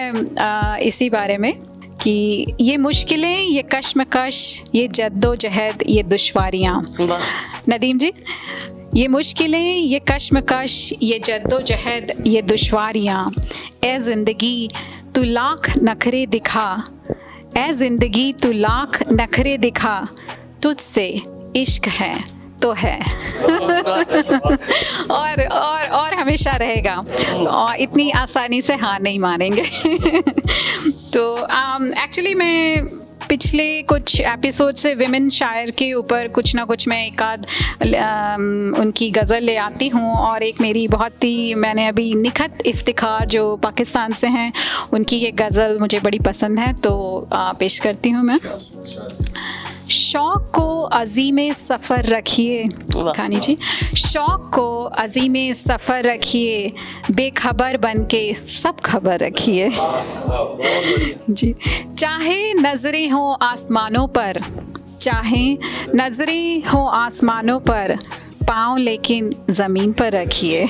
Speaker 1: इसी बारे में कि ये मुश्किलें, ये कश्मकश, ये जद्दोजहद, ये दुश्वारियाँ। नदीम जी, ये मुश्किलें, ये कश्मकश, ये जद्दोजहद, ये दुश्वारियाँ, ए ज़िंदगी तू लाख नखरे दिखा, ए ज़िंदगी तू लाख नखरे दिखा, तुझसे इश्क है तो है। और हमेशा रहेगा और इतनी आसानी से हार नहीं मानेंगे। तो एक्चुअली मैं पिछले कुछ एपिसोड से विमेन शायर के ऊपर कुछ ना कुछ मैं एक आध उनकी गज़ल ले आती हूँ। और एक मेरी बहुत ही मैंने अभी निखत इफ्तिखार जो पाकिस्तान से हैं उनकी ये गज़ल मुझे बड़ी पसंद है, तो पेश करती हूँ मैं। शौक़ को अज़ीमे सफ़र रखिए, खानी जी, शौक़ को अज़ीमे सफ़र रखिए, बेखबर बन के सब खबर रखिए जी। चाहे नज़रें हो आसमानों पर, चाहे नज़रें हो आसमानों पर, पाँव लेकिन ज़मीन पर रखिए।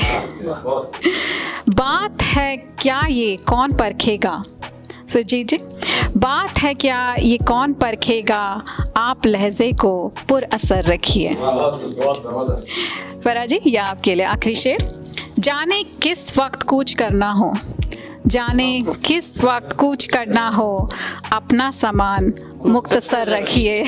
Speaker 1: बात है क्या ये कौन परखेगा, सुजीत जी, बात है क्या ये कौन परखेगा, आप लहजे को पुरअसर रखिए। फरा जी, यह आपके लिए आखिरी शेर। जाने किस वक्त कूच करना हो, जाने किस वक्त कूच करना हो, अपना सामान मुख्तसर रखिए।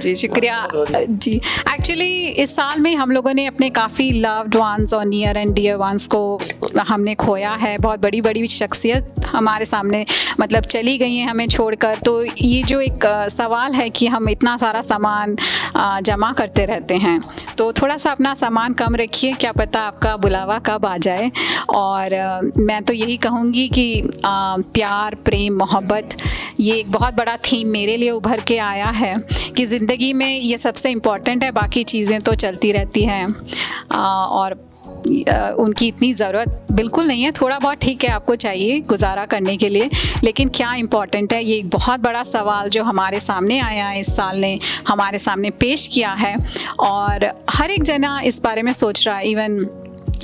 Speaker 1: जी शुक्रिया जी। एक्चुअली इस साल में हम लोगों ने अपने काफ़ी लव्ड वंस और नियर एंड डियर वंस को हमने खोया है। बहुत बड़ी बड़ी शख्सियत हमारे सामने मतलब चली गई हैं हमें छोड़कर। तो ये जो एक सवाल है कि हम इतना सारा सामान जमा करते रहते हैं, तो थोड़ा सा अपना सामान कम रखिए, क्या पता आपका बुलावा कब आ जाए। और मैं तो यही कहूँगी कि प्यार, प्रेम, मोहब्बत, ये एक बहुत बड़ा थीम मेरे लिए उभर के आया है कि ज़िंदगी में ये सबसे इम्पॉर्टेंट है, बाकी चीज़ें तो चलती रहती हैं और उनकी इतनी ज़रूरत बिल्कुल नहीं है। थोड़ा बहुत ठीक है आपको चाहिए गुजारा करने के लिए, लेकिन क्या इम्पॉर्टेंट है, ये एक बहुत बड़ा सवाल जो हमारे सामने आया है, इस साल ने हमारे सामने पेश किया है। और हर एक जना इस बारे में सोच रहा है। इवन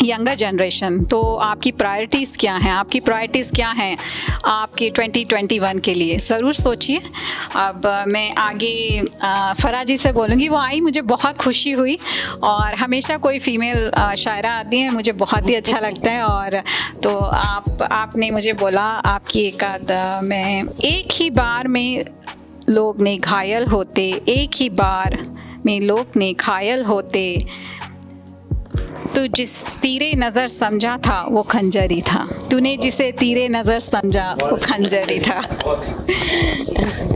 Speaker 1: यंगर जनरेशन, तो आपकी प्रायोरिटीज़ क्या हैं, आपकी प्रायोरिटीज़ क्या हैं आपके 2021 के लिए, ज़रूर सोचिए। अब मैं आगे फराह जी से बोलूँगी। वो आई, मुझे बहुत खुशी हुई, और हमेशा कोई फ़ीमेल शायरा आती है मुझे बहुत ही अच्छा लगता है। और तो आपने मुझे बोला आपकी एक आध में, एक ही बार में लोग ने घायल होते, एक ही बार में लोग ने घायल होते, तू जिस तीरे नज़र समझा था वो खंजर ही था, तूने जिसे तीरे नज़र समझा वो खंजर ही था।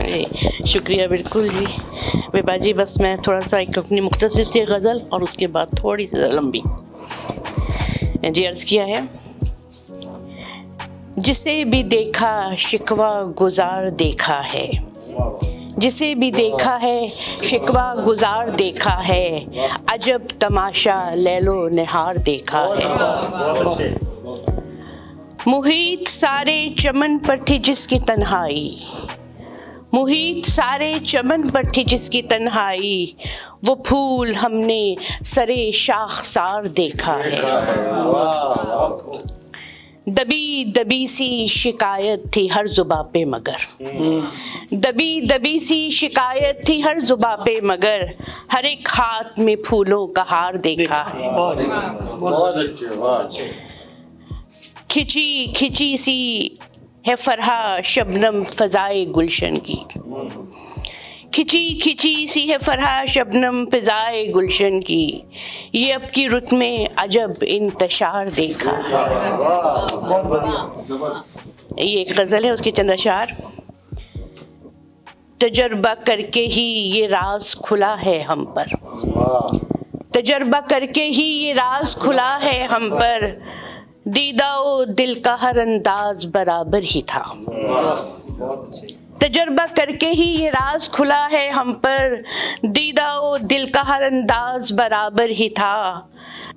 Speaker 6: जी, शुक्रिया, बिल्कुल जी। विभा जी, बस मैं थोड़ा सा एक अपनी मुख्तसर सी गज़ल और उसके बाद थोड़ी सी लंबी जी अर्ज़ किया है। जिसे भी देखा शिकवा गुजार देखा है, जिसे भी देखा है शिकवा गुजार देखा है, अजब तमाशा लैलो निहार देखा है। मुहीत सारे चमन पर थी जिसकी तन्हाई, मुहीत सारे चमन पर थी जिसकी तन्हाई, वो फूल हमने सरे शाखसार देखा है। दबी दबी सी शिकायत थी हर जुबां पे मगर, दबी दबी सी शिकायत थी हर जुबां पे मगर, हर एक हाथ में फूलों का हार देखा है। खिंची खिंची सी है फरहा शबनम फजाए गुलशन की, खिंची खिंची सी है फरहा शबनम फिजाए गुलशन की, ये अब की रुत में अजब इंतशार देखा है। ये एक गज़ल है, उसके चंद अशार। तजर्बा करके ही ये राज खुला है हम पर, तजर्बा करके ही ये राज खुला है हम पर, दीदाओ दिल का हर अंदाज बराबर ही था। तजर्बा करके ही ये राज खुला है हम पर, दीदाओ दिल का हर अंदाज बराबर ही था।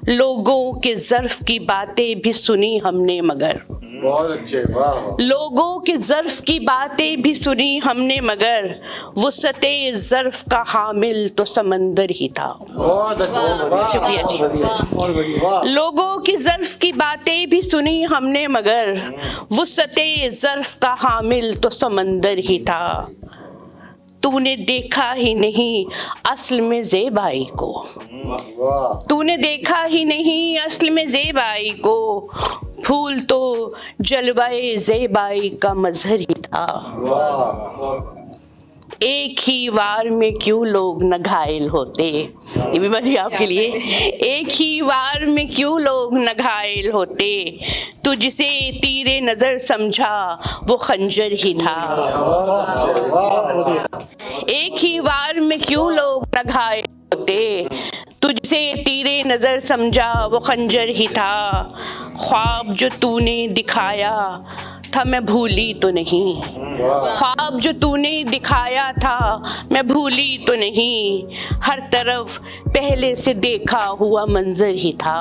Speaker 6: लोगों के ज़र्फ की बातें भी सुनी हमने मगर,
Speaker 7: बहुत अच्छे, वाह।
Speaker 6: लोगों के ज़र्फ की बातें भी सुनी हमने मगर, वुसअते ज़र्फ का हामिल तो समंदर ही था।
Speaker 7: बहुत अच्छे, वाह।
Speaker 6: शुक्रिया जी।
Speaker 7: बहुत बढ़िया,
Speaker 6: लोगों की ज़र्फ की बातें भी सुनी हमने मगर, वुसअते ज़र्फ का हामिल तो समंदर ही था। तूने देखा ही नहीं असल में ज़ेबाई को,
Speaker 7: वाह।
Speaker 6: तूने देखा ही नहीं असल में ज़ेबाई को, फूल तो जलवाए ज़ेबाई का मज़हर ही था। एक ही वार में क्यों लोग न घायल होते, ये भी बात आपके लिए। एक ही वार में क्यों लोग न घायल होते, तू जिसे तीरे नज़र समझा वो खंजर ही था। एक ही वार में क्यों लोग न घायल होते, तुझसे तीरे नज़र समझा वो खंजर ही था। ख्वाब जो तूने दिखाया था मैं भूली तो नहीं, ख्वाब जो तूने दिखाया था मैं भूली तो नहीं, हर तरफ पहले से देखा हुआ मंजर ही था।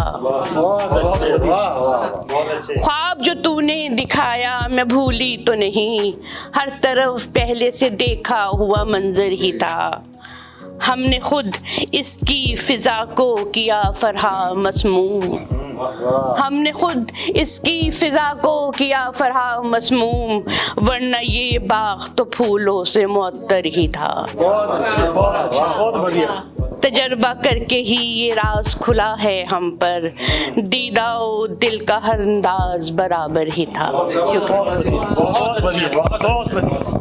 Speaker 6: ख्वाब जो तूने दिखाया मैं भूली तो नहीं, हर तरफ पहले से देखा हुआ मंजर ही था। हमने खुद इसकी फिजा को किया फरहा मसमूम, हमने खुद इसकी फिजा को किया फरहा मसमूम, वरना ये बाग तो फूलों से मुअत्तर ही था।
Speaker 7: बहुत बढ़िया।
Speaker 6: तजर्बा करके ही ये राज खुला है हम पर, दीदाओ दिल का हर अंदाज बराबर ही था।
Speaker 7: बहुत बढ़िया, बहुत बढ़िया।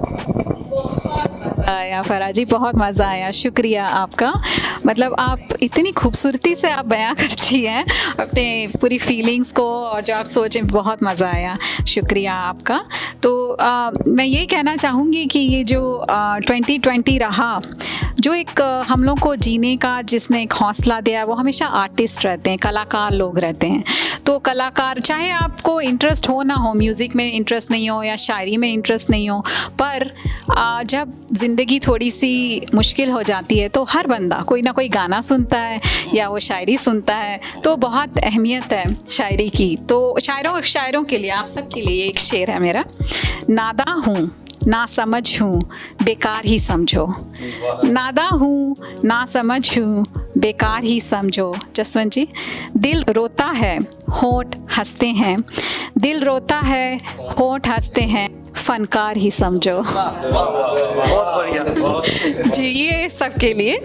Speaker 1: आया फराह जी, बहुत मज़ा आया, शुक्रिया आपका। मतलब आप इतनी खूबसूरती से आप बयां करती हैं अपने पूरी फीलिंग्स को, और जो आप सोचें, बहुत मज़ा आया, शुक्रिया आपका। तो मैं ये कहना चाहूँगी कि ये जो 2020 रहा, जो एक हम लोग को जीने का जिसने एक हौसला दिया, वो हमेशा आर्टिस्ट रहते हैं, कलाकार लोग रहते हैं। तो कलाकार, चाहे आपको इंटरेस्ट हो ना हो, म्यूज़िक में इंटरेस्ट नहीं हो या शायरी में इंटरेस्ट नहीं हो, पर जब ज़िंदगी थोड़ी सी मुश्किल हो जाती है तो हर बंदा कोई ना कोई गाना सुनता है या वो शायरी सुनता है, तो बहुत अहमियत है शायरी की। तो शायरों के लिए, आप सब के लिए एक शेर है मेरा। नादा हूँ ना समझ हूँ बेकार ही समझो, नादा हूँ ना समझ हूँ बेकार ही समझो। जसवंत जी, दिल रोता है होंठ हंसते हैं, दिल रोता है होंठ हंसते हैं, फनकार ही समझो।
Speaker 2: बहुत बढ़िया।
Speaker 1: जी, ये सबके लिए।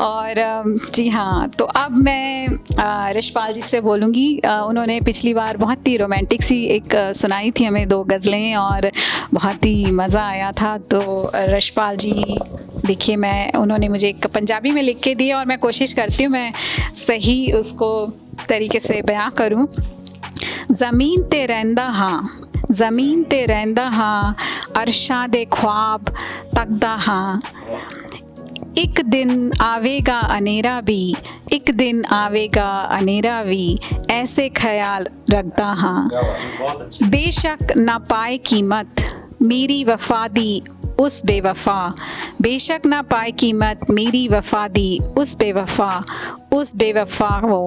Speaker 1: और जी हाँ, तो अब मैं रिशपाल जी से बोलूँगी। उन्होंने पिछली बार बहुत ही रोमांटिक सी एक सुनाई थी हमें 2 गज़लें और बहुत ही मज़ा आया था। तो रिशपाल जी देखिए, उन्होंने मुझे एक पंजाबी में लिख के दिया और मैं कोशिश करती हूँ मैं सही उसको तरीके से बयां करूँ। ज़मीन ते रहिंदा हाँ, ज़मीन ते रहिंदा हाँ, अरशां दे ख्वाब तकदा हाँ, एक दिन आवेगा अनेरा भी, एक दिन आवेगा अनेरा भी, ऐसे ख्याल रखदा हाँ। बेशक ना पाए कीमत मेरी वफा दी उस बेवफा, बेशक ना पाए कीमत मेरी वफा दी उस बेवफा हो,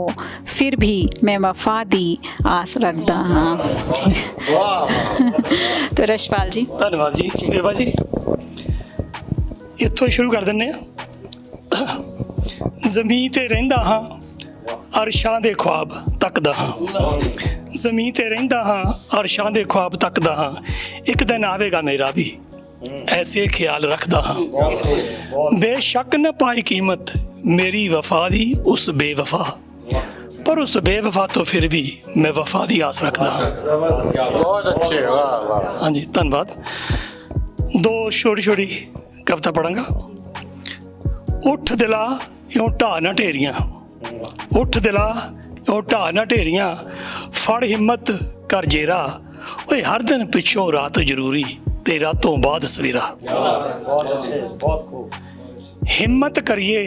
Speaker 1: फिर भी मैं वफा दी आस रखदा हाँ। तो रिशपाल जी।
Speaker 8: ਧੰਨਵਾਦ ਜੀ ਬੇਬਾ ਜੀ, ਇੱਥੋਂ ਸ਼ੁਰੂ ਕਰ ਦਿੰਦੇ ਆ। ਜ਼ਮੀਨ ਤੇ ਰਹਿੰਦਾ ਹਾਂ, ਅਰਸ਼ਾਂ ਦੇ ख्वाब ਤੱਕਦਾ ਹਾਂ, ਜ਼ਮੀਨ ਤੇ ਰਹਿੰਦਾ ਹਾਂ, ਅਰਸ਼ਾਂ ਦੇ ख्वाब ਤੱਕਦਾ ਹਾਂ, ਇੱਕ ਦਿਨ ਆਵੇਗਾ ਮੇਰਾ ਵੀ, ऐसे ख्याल रखदा हाँ। बेशक न पाई कीमत मेरी वफा दी उस बेवफा, पर उस बेवफा तो फिर भी मैं वफा दी आस रखदा हाँ।
Speaker 7: बहुत अच्छे, वाह वाह।
Speaker 8: हाँ जी, धन्यवाद। 2 छोटी छोटी कविता पढ़ांगा। उठ दिला यों ढा ना ढेरियां, उठ दिला यों ढा ना ढेरियां, फड़ हिम्मत कर जेरा, ओए हर दिन पिछों रात जरूरी, ते रातों बाद सवेरा। हिम्मत करिए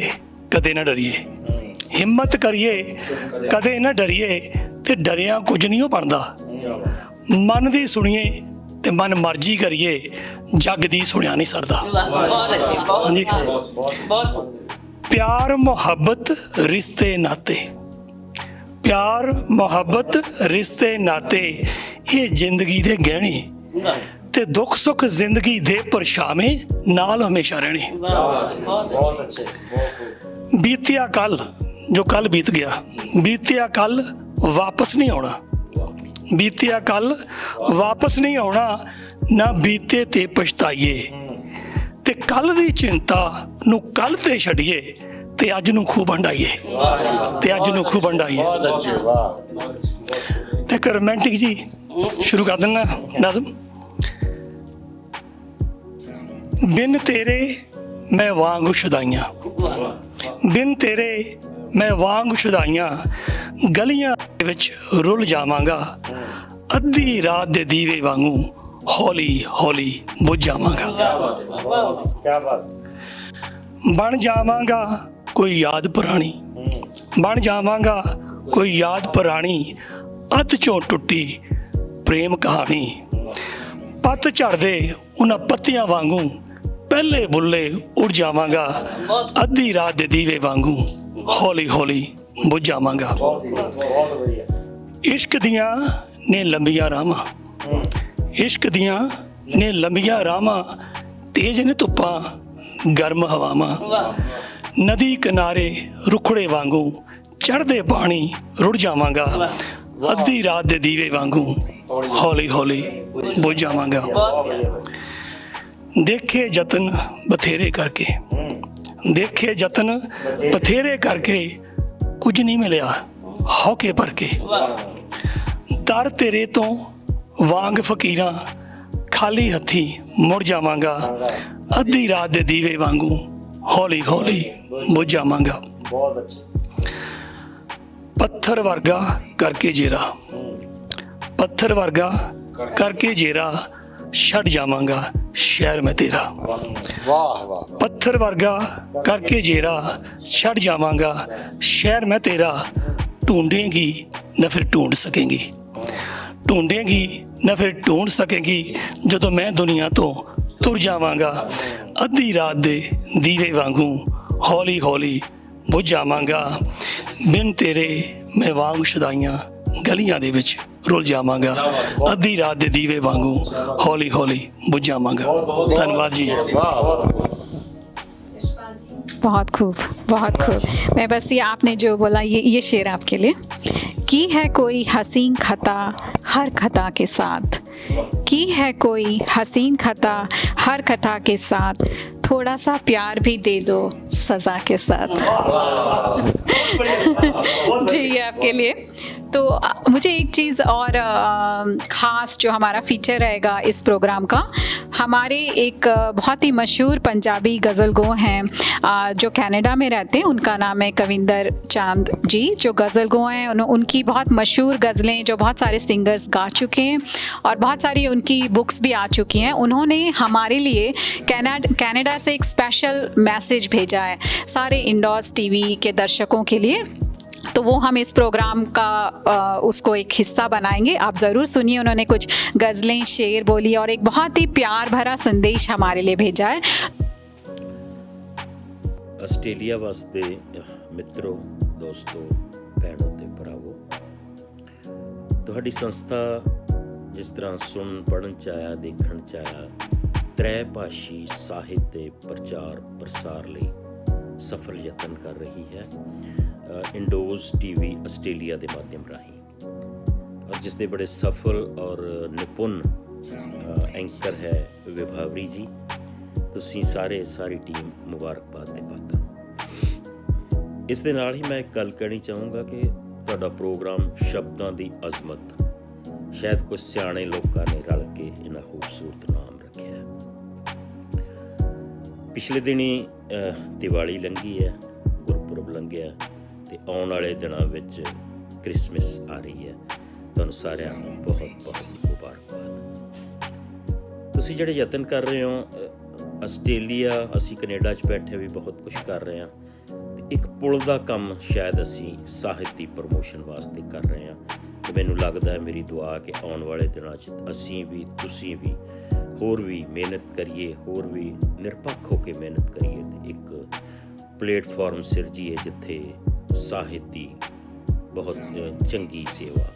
Speaker 8: कदे ना डरिए, हिम्मत करिए कदे ना डरिए, ते डरिया कुछ नहीं हो बनदा, मन दी सुनिए ते मन मर्जी करिए, जग दी सुनिया नहीं सरदा। हाँ जी। प्यार मोहब्बत रिश्ते नाते, प्यार मोहब्बत रिश्ते नाते, ये जिंदगी दे गहने, ते दुख सुख जिंदगी दे परछावे नाल हमेशा रहने। बीतिया कल, जो कल बीत गया, बीतिया कल वापस नहीं आना, बीतिया कल वापस नहीं आना, ना बीते ते पछताइए, ते कल दी चिंता नू कल ते छड़िए, ते अज नू खूब हंडाइए, ते अज नू खूब हंडाइए। ते एक रोमांटिक जी शुरू कर देना नाज़म। बिन तेरे मैं वांग छुदाइयां, बिन तेरे मैं वांग छुदाइयां, गलियां विच रुल जावांगा, अद्धी रात दे दीवे वांगू हौली हौली बुझ जावांगा। बन जावांगा कोई याद पुरानी, बन जावांगा कोई याद पुरानी, अत चों टुटी प्रेम कहानी, पत झड़दे उन्हां पत्तियां वांगू, पहले बुल्ले उड़ जावांगा, अद्धी रात दे दीवे वांगू हौली हौली बुझ जावांगा। इश्क दियां ने लंबियां राहमां, इश्क दियां ने लंबियां राहमां, तेज ने धुप्पां गर्म हवावां, नदी किनारे रुखड़े वांगू, चढ़दे पानी रुड़ जावांगा, अद्धी रात दे दीवे वांगू हौली हौली बुझ जावांगा। देखे जतन बथेरे करके, देखे जतन बथेरे करके, कुछ नहीं मिलिया हौके भर के, दर तेरे तो वांग फकीरां, खाली हथी मुड़ जावांगा, अद्धी रात दे दीवे वांगू हौली हौली बुझ जावांगा। पत्थर वर्गा करके जेरा, पत्थर वर्गा करके जेरा, छड़ जावांगा शहर में तेरा।
Speaker 7: वाह वाह।
Speaker 8: पत्थर वर्गा करके जेरा, छड़ जावांगा शहर में तेरा, ढूंढेंगी न फिर ढूंढ सकेंगी, ढूंढेंगी न फिर ढूंढ सकेंगी, जदों मैं दुनिया तो तुर जावांगा, अद्धी रात दे दीवे वांगू हौली हौली बुझ जावांगा। बिन तेरे मैं वांग छुदाइयां, गलियां दे विच रुल जावांगा, अद्धी रात दे दीवे वांगू हौली हौली बुझ जावांगा। धन्यवाद जी।
Speaker 1: बहुत खूब, बहुत खूब। मैं बस ये आपने जो बोला ये शेर आपके लिए। की है कोई हसीन खता हर खता के साथ, की है कोई हसीन खता हर खता के साथ, थोड़ा सा प्यार भी दे दो सज़ा के साथ। जी, ये आपके लिए। तो मुझे एक चीज़ और ख़ास जो हमारा फीचर रहेगा इस प्रोग्राम का, हमारे एक बहुत ही मशहूर पंजाबी गज़ल गो हैं जो कनाडा में रहते हैं, उनका नाम है कविंदर चांद जी। जो गज़ल गो हैं उनकी बहुत मशहूर गज़लें जो बहुत सारे सिंगर्स गा चुके हैं और बहुत सारी उनकी बुक्स भी आ चुकी हैं। उन्होंने हमारे लिए कनाडा से एक स्पेशल मैसेज भेजा है सारे इंडोर्स टीवी के दर्शकों के लिए। तो वो हम इस प्रोग्राम का उसको एक हिस्सा बनाएंगे, आप ज़रूर सुनिए। उन्होंने कुछ गज़लें, शेर बोली और एक बहुत ही प्यार भरा संदेश हमारे लिए भेजा है।
Speaker 9: ਆਸਟ੍ਰੇਲੀਆ ਵਾਸਤੇ ਮਿੱਤਰੋ, ਦੋਸਤੋ, ਭੈਣੋ ਤੇ ਭਰਾਵੋ, ਤੁਹਾਡੀ ਸੰਸਥਾ ਜਿਸ ਤਰ੍ਹਾਂ ਸੁਣਨ ਪੜ੍ਹਨ 'ਚ ਆਇਆ, ਦੇਖਣ 'ਚ ਆਇਆ, ਤ੍ਰੈ ਭਾਸ਼ੀ ਸਾਹਿਤ ਦੇ ਪ੍ਰਚਾਰ ਪ੍ਰਸਾਰ ਲਈ ਸਫਲ ਯਤਨ ਕਰ ਰਹੀ ਹੈ इंडोज टीवी ਆਸਟ੍ਰੇਲੀਆ ਦੇ ਮਾਧਿਅਮ ਰਾਹੀਂ, और जिस दे बड़े सफल और निपुण एंकर है विभावरी जी। ਤੁਸੀਂ ਸਾਰੀ ਟੀਮ ਮੁਬਾਰਕਬਾਦ ਦੇ ਪਾਤਰ। ਇਸ ਦੇ ਨਾਲ ਹੀ ਮੈਂ ਇੱਕ ਗੱਲ ਕਹਿਣੀ ਚਾਹੂੰਗਾ ਕਿ ਤੁਹਾਡਾ ਪ੍ਰੋਗਰਾਮ ਸ਼ਬਦਾਂ ਦੀ ਅਜ਼ਮਤ, ਸ਼ਾਇਦ ਕੁਝ ਸਿਆਣੇ ਲੋਕਾਂ ਨੇ ਰਲ ਕੇ ਇਹਨਾਂ ਖੂਬਸੂਰਤ ਨਾਮ ਰੱਖਿਆ। ਪਿਛਲੇ ਦਿਨੀ ਦੀਵਾਲੀ ਲੰਘੀ ਹੈ, ਗੁਰਪੁਰਬ ਲੰਘਿਆ ਤੇ ਆਉਣ ਵਾਲੇ ਦਿਨਾਂ ਵਿੱਚ ਕ੍ਰਿਸਮਸ ਆ ਰਹੀ ਹੈ। ਤੁਹਾਨੂੰ ਸਾਰਿਆਂ ਨੂੰ ਬਹੁਤ ਬਹੁਤ ਮੁਬਾਰਕਬਾਦ। ਤੁਸੀਂ ਜਿਹੜੇ ਯਤਨ ਕਰ ਰਹੇ ਹੋ ਆਸਟ੍ਰੇਲੀਆ, ਅਸੀਂ ਕੈਨੇਡਾ 'ਚ ਬੈਠੇ ਵੀ ਬਹੁਤ ਕੁਛ ਕਰ ਰਹੇ ਹਾਂ। ਇੱਕ ਪੁਲ ਦਾ ਕੰਮ ਸ਼ਾਇਦ ਅਸੀਂ ਸਾਹਿਤ ਦੀ ਪ੍ਰਮੋਸ਼ਨ ਵਾਸਤੇ ਕਰ ਰਹੇ ਹਾਂ ਤੇ ਮੈਨੂੰ ਲੱਗਦਾ ਹੈ, ਮੇਰੀ ਦੁਆ ਕਿ ਆਉਣ ਵਾਲੇ ਦਿਨਾਂ 'ਚ ਅਸੀਂ ਵੀ, ਤੁਸੀਂ ਵੀ, ਹੋਰ ਵੀ ਮਿਹਨਤ ਕਰੀਏ, ਹੋਰ ਵੀ ਨਿਰਪੱਖ ਹੋ ਕੇ ਮਿਹਨਤ ਕਰੀਏ ਤੇ ਇੱਕ ਪਲੇਟਫਾਰਮ ਸਿਰਜੀਏ ਜਿੱਥੇ ਸਾਹਿਤ ਦੀ ਬਹੁਤ ਚੰਗੀ ਸੇਵਾ,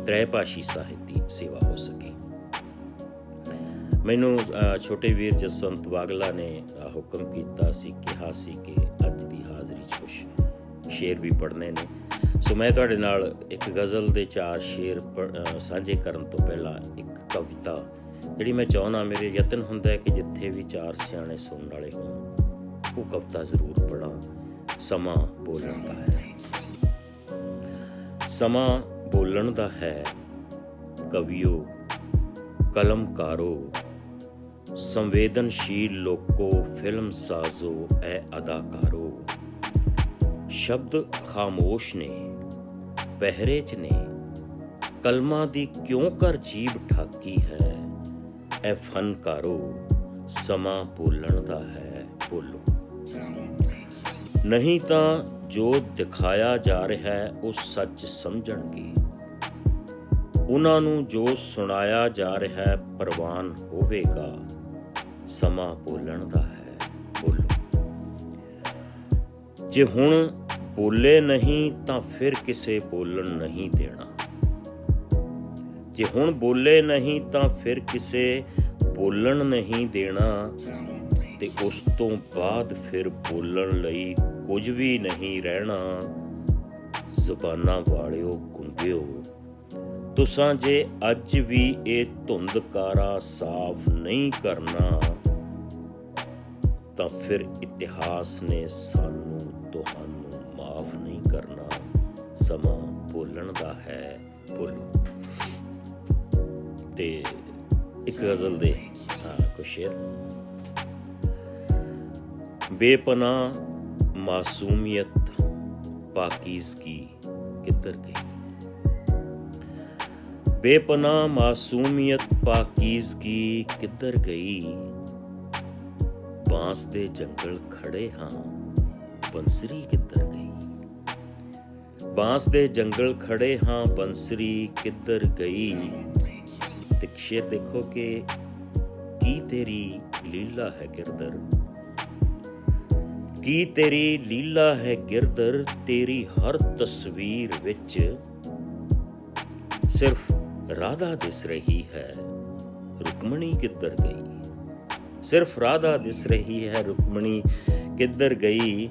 Speaker 9: ਤ੍ਰੈ ਭਾਸ਼ੀ ਸਾਹਿਤ ਦੀ ਸੇਵਾ ਹੋ ਸਕੇ। ਮੈਨੂੰ ਛੋਟੇ ਵੀਰ ਜਸਵੰਤ ਬਾਗਲਾ ਨੇ ਹੁਕਮ ਕੀਤਾ ਸੀ, ਕਿਹਾ ਸੀ ਕਿ ਅੱਜ ਦੀ ਹਾਜ਼ਰੀ 'ਚ ਕੁਛ ਸ਼ੇਰ ਵੀ ਪੜ੍ਹਨੇ ਨੇ। ਸੋ ਮੈਂ ਤੁਹਾਡੇ ਨਾਲ ਇੱਕ ਗਜ਼ਲ ਦੇ 4 ਸ਼ੇਰ ਸਾਂਝੇ ਕਰਨ ਤੋਂ ਪਹਿਲਾਂ ਇੱਕ ਕਵਿਤਾ ਜਿਹੜੀ ਮੈਂ ਚਾਹੁੰਦਾ, ਮੇਰੇ ਯਤਨ ਹੁੰਦਾ ਕਿ ਜਿੱਥੇ ਵੀ 4 ਸਿਆਣੇ ਸੁਣਨ ਵਾਲੇ ਹੋਣ ਉਹ ਕਵਿਤਾ ਜ਼ਰੂਰ ਪੜ੍ਹਾਂ। ਸਮਾਂ ਬੋਲਣ ਦਾ ਹੈ, ਸਮਾਂ ਬੋਲਣ ਦਾ ਹੈ, ਕਵੀਓ, ਕਲਮਕਾਰੋ, ਸੰਵੇਦਨਸ਼ੀਲ ਲੋਕੋ, ਫਿਲਮ ਸਾਜ਼ੋ, ਐ ਅਦਾਕਾਰੋ। ਸ਼ਬਦ ਖਾਮੋਸ਼ ਨੇ, ਪਹਿਰੇ 'ਚ ਨੇ, ਕਲਮਾਂ ਦੀ ਕਿਉਂ ਕਰ ਜੀਭ ਠਾਕੀ ਹੈ, ਐ ਫਨਕਾਰੋ। ਸਮਾਂ ਬੋਲਣ ਦਾ ਹੈ, ਬੋਲੋ। ਨਹੀਂ ਤਾਂ ਜੋ ਦਿਖਾਇਆ ਜਾ ਰਿਹਾ ਹੈ ਉਹ ਸੱਚ ਸਮਝਣਗੇ, ਉਹਨਾਂ ਨੂੰ ਜੋ ਸੁਣਾਇਆ ਜਾ ਰਿਹਾ ਹੈ ਪ੍ਰਵਾਨ ਹੋਵੇਗਾ। ਸਮਾਂ ਬੋਲਣ ਦਾ ਹੈ, ਬੋਲੋ। ਜੇ ਹੁਣ ਬੋਲੇ ਨਹੀਂ ਤਾਂ ਫਿਰ ਕਿਸੇ ਬੋਲਣ ਨਹੀਂ ਦੇਣਾ, ਜੇ ਹੁਣ ਬੋਲੇ ਨਹੀਂ ਤਾਂ ਫਿਰ ਕਿਸੇ ਬੋਲਣ ਨਹੀਂ ਦੇਣਾ, ਤੇ ਉਸ ਤੋਂ ਬਾਅਦ ਫਿਰ ਬੋਲਣ ਲਈ ਕੁਝ ਵੀ ਨਹੀਂ ਰਹਿਣਾ। ਜ਼ਬਾਨਾਂ ਵਾਲਿਓ ਗੁੰਗਿਓ, ਤੁਸਾਂ ਜੇ ਅੱਜ ਵੀ ਇਹ ਧੁੰਦਕਾਰਾ ਸਾਫ਼ ਨਹੀਂ ਕਰਨਾ, ਤਾਂ ਫਿਰ ਇਤਿਹਾਸ ਨੇ ਸਾਨੂੰ ਤੁਹਾਨੂੰ ਮਾਫ਼ ਨਹੀਂ ਕਰਨਾ। ਸਮਾਂ ਬੋਲਣ ਦਾ ਹੈ, ਬੋਲੋ। ਤੇ ਇੱਕ ਗਜ਼ਲ ਦੇ ਕੁਛ ਸ਼ੇਰ। बेपनाह मासूमियत पाकीज़गी किधर गई, बेपनाह मासूमियत पाकीज़गी किधर गई। बांस दे जंगल खड़े हाँ बंसरी किधर गई, बांस दे जंगल खड़े हाँ बंसरी किधर गई। ते शेर देखो कि की तेरी लीला है गिरदर, ਕੀ ਤੇਰੀ ਲੀਲਾ ਹੈ ਗਿਰਦਰ। ਤੇਰੀ ਹਰ ਤਸਵੀਰ ਵਿੱਚ ਸਿਰਫ ਰਾਧਾ ਦਿਸ ਰਹੀ ਹੈ, ਰੁਕਮਣੀ ਕਿੱਧਰ ਗਈ। ਸਿਰਫ ਰਾਧਾ ਦਿਸ ਰਹੀ ਹੈ, ਰੁਕਮਣੀ ਕਿੱਧਰ ਗਈ।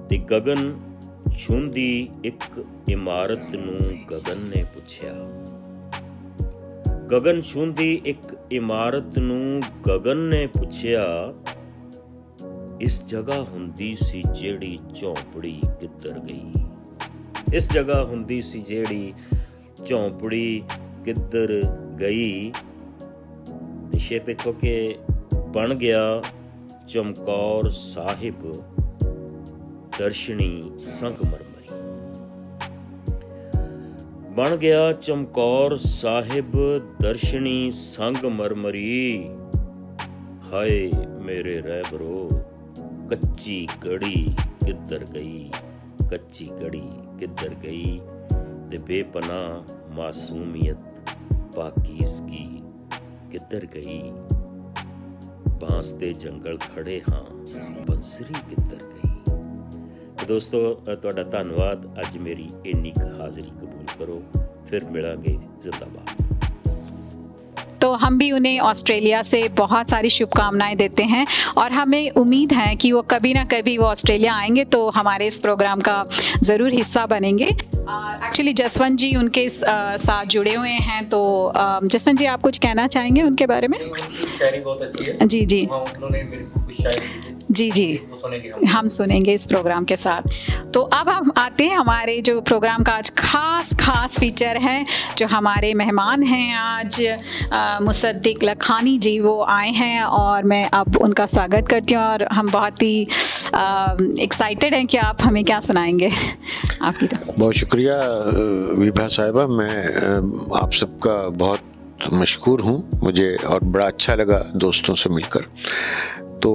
Speaker 9: ਤੇ ਗਗਨ ਛੂੰਦੀ ਇੱਕ ਇਮਾਰਤ ਨੂੰ ਗਗਨ ਨੇ ਪੁੱਛਿਆ। ਗਗਨ ਛੂੰਦੀ ਇੱਕ ਇਮਾਰਤ ਨੂੰ ਗਗਨ ਨੇ ਪੁੱਛਿਆ, ਇਸ ਜਗ੍ਹਾ ਹੁੰਦੀ ਸੀ ਜਿਹੜੀ ਝੌਂਪੜੀ ਕਿੱਧਰ ਗਈ। ਇਸ ਜਗ੍ਹਾ ਹੁੰਦੀ ਸੀ ਜਿਹੜੀ ਝੌਂਪੜੀ ਕਿੱਧਰ ਗਈ। ਤੇ ਸ਼ੇਰ ਦੇਖੋ ਕਿ ਬਣ ਗਿਆ ਚਮਕੌਰ ਸਾਹਿਬ ਦਰਸ਼ਨੀ ਸੰਗਮਰਮਰੀ। ਬਣ ਗਿਆ ਚਮਕੌਰ ਸਾਹਿਬ ਦਰਸ਼ਨੀ ਸੰਗਮਰਮਰੀ। ਹਾਏ ਮੇਰੇ ਰਹਿਬਰੋ ਕੱਚੀ ਕੜੀ ਕਿੱਧਰ ਗਈ, ਕੱਚੀ ਕੜੀ ਕਿੱਧਰ ਗਈ। ਤੇ ਬੇਪਨਾਹ ਮਾਸੂਮੀਅਤ ਪਾਕੀਜ਼ਗੀ ਕਿੱਧਰ ਗਈ। ਬਾਂਸ ਦੇ ਜੰਗਲ ਖੜੇ ਹਾਂ, ਬੰਸਰੀ ਕਿੱਧਰ ਗਈ। ਦੋਸਤੋ ਤੁਹਾਡਾ ਧੰਨਵਾਦ। ਅੱਜ ਮੇਰੀ ਇੰਨੀ ਕੁ ਹਾਜ਼ਰੀ कबूल करो, फिर मिलांगे। जिंदाबाद।
Speaker 1: तो हम भी उन्हें ऑस्ट्रेलिया से बहुत सारी शुभकामनाएं देते हैं और हमें उम्मीद है कि वो कभी ना कभी वो ऑस्ट्रेलिया आएंगे तो हमारे इस प्रोग्राम का ज़रूर हिस्सा बनेंगे। एक्चुअली जसवंत जी उनके साथ जुड़े हुए हैं, तो जसवंत जी आप कुछ कहना चाहेंगे उनके बारे में?
Speaker 2: शायरी बहुत अच्छी है।
Speaker 1: जी जी
Speaker 2: उन्होंने मेरे को कुछ शायरी
Speaker 1: जी जी हम सुनेंगे इस प्रोग्राम के साथ। तो अब हम आते हैं हमारे जो प्रोग्राम का आज खास फीचर है। जो हमारे मेहमान हैं आज मुसद्दिक लखानी जी, वो आए हैं और मैं अब उनका स्वागत करती हूँ। और हम बहुत ही एक्साइटेड हैं कि आप हमें क्या सुनाएंगे। आपकी तरफ
Speaker 10: बहुत शुक्रिया विभा साहिबा। मैं आप सबका बहुत मशकूर हूँ, मुझे और बड़ा अच्छा लगा दोस्तों से मिलकर। तो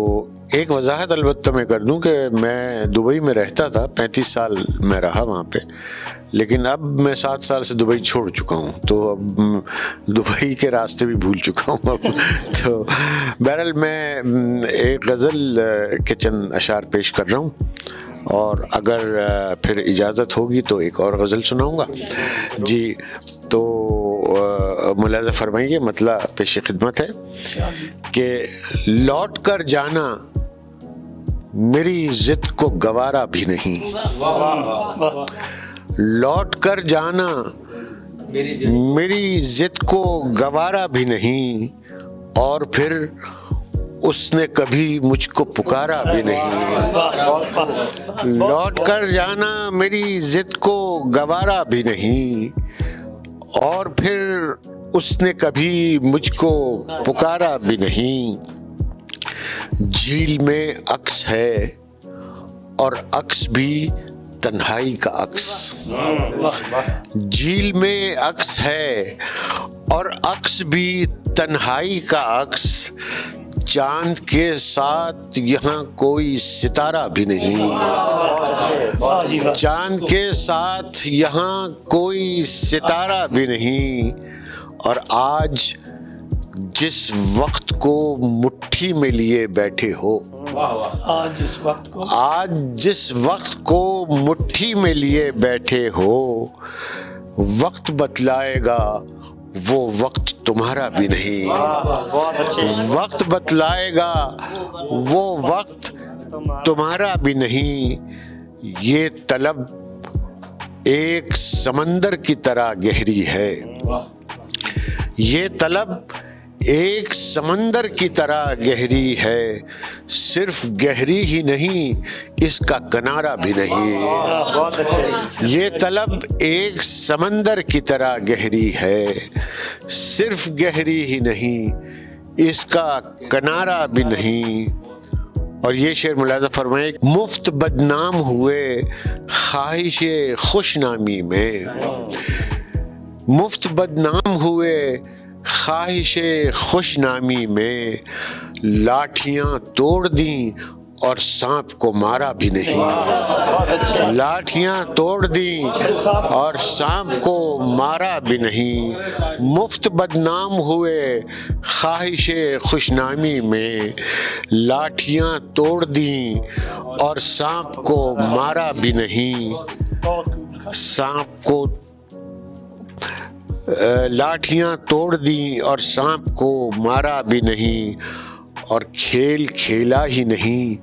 Speaker 10: एक वजाहत अलबत्ता मैं कर दूं कि मैं दुबई में रहता था, 35 साल मैं रहा वहाँ पे, लेकिन अब मैं 7 साल से दुबई छोड़ चुका हूँ, तो अब दुबई के रास्ते भी भूल चुका हूँ अब। तो बहरहाल मैं एक गज़ल के चंद अशार पेश कर रहा हूँ और अगर फिर इजाज़त होगी तो एक और गज़ल सुनाऊँगा जी। तो मुलाज़ा फरमाइए, मतलब पेश खिदमत है कि लौट कर जाना मेरी जिद को गवारा भी नहीं। लौट कर जाना मेरी जिद को गवारा भी नहीं, और फिर उसने कभी मुझको पुकारा भी नहीं। लौट कर जाना मेरी जिद को गवारा भी नहीं, और फिर उसने कभी मुझको पुकारा भी नहीं। झील में अक्स है और अक्स भी तन्हाई का अक्स। झील में अक्स है और अक्स भी तन्हाई का अक्स। चांद के साथ यहाँ कोई सितारा भी नहीं। चांद के साथ यहाँ कोई सितारा भी नहीं। और आज जिस वक्त को मुट्ठी में लिए बैठे हो, आज जिस वक्त को मुट्ठी में लिए बैठे हो, वक्त बतलाएगा वो वक्त तुम्हारा भी नहीं। वक्त बतलाएगा वो वक्त तुम्हारा भी नहीं। ये तलब एक समंदर की तरह गहरी है। ये तलब एक समंदर की तरह गहरी है। सिर्फ गहरी ही नहीं, इसका किनारा भी नहीं। ये तलब एक समंदर की तरह गहरी है। सिर्फ गहरी ही नहीं, इसका किनारा भी नहीं। और ये शेर मुलाज़ा फरमाए, मुफ्त बदनाम हुए ख्वाहिशे खुशनामी में। मुफ्त बदनाम हुए ख्वाहिशे खुशनामी में। लाठियां तोड़ दी और सांप को मारा भी नहीं। लाठियां तोड़ दी और सांप को मारा भी नहीं। मुफ्त बदनाम हुए ख्वाहिशे खुशनामी में। लाठियां तोड़ दी और सांप को मारा भी नहीं। सांप को लाठियां तोड़ दी और सांप को मारा भी नहीं। और खेल खेला ही नहीं,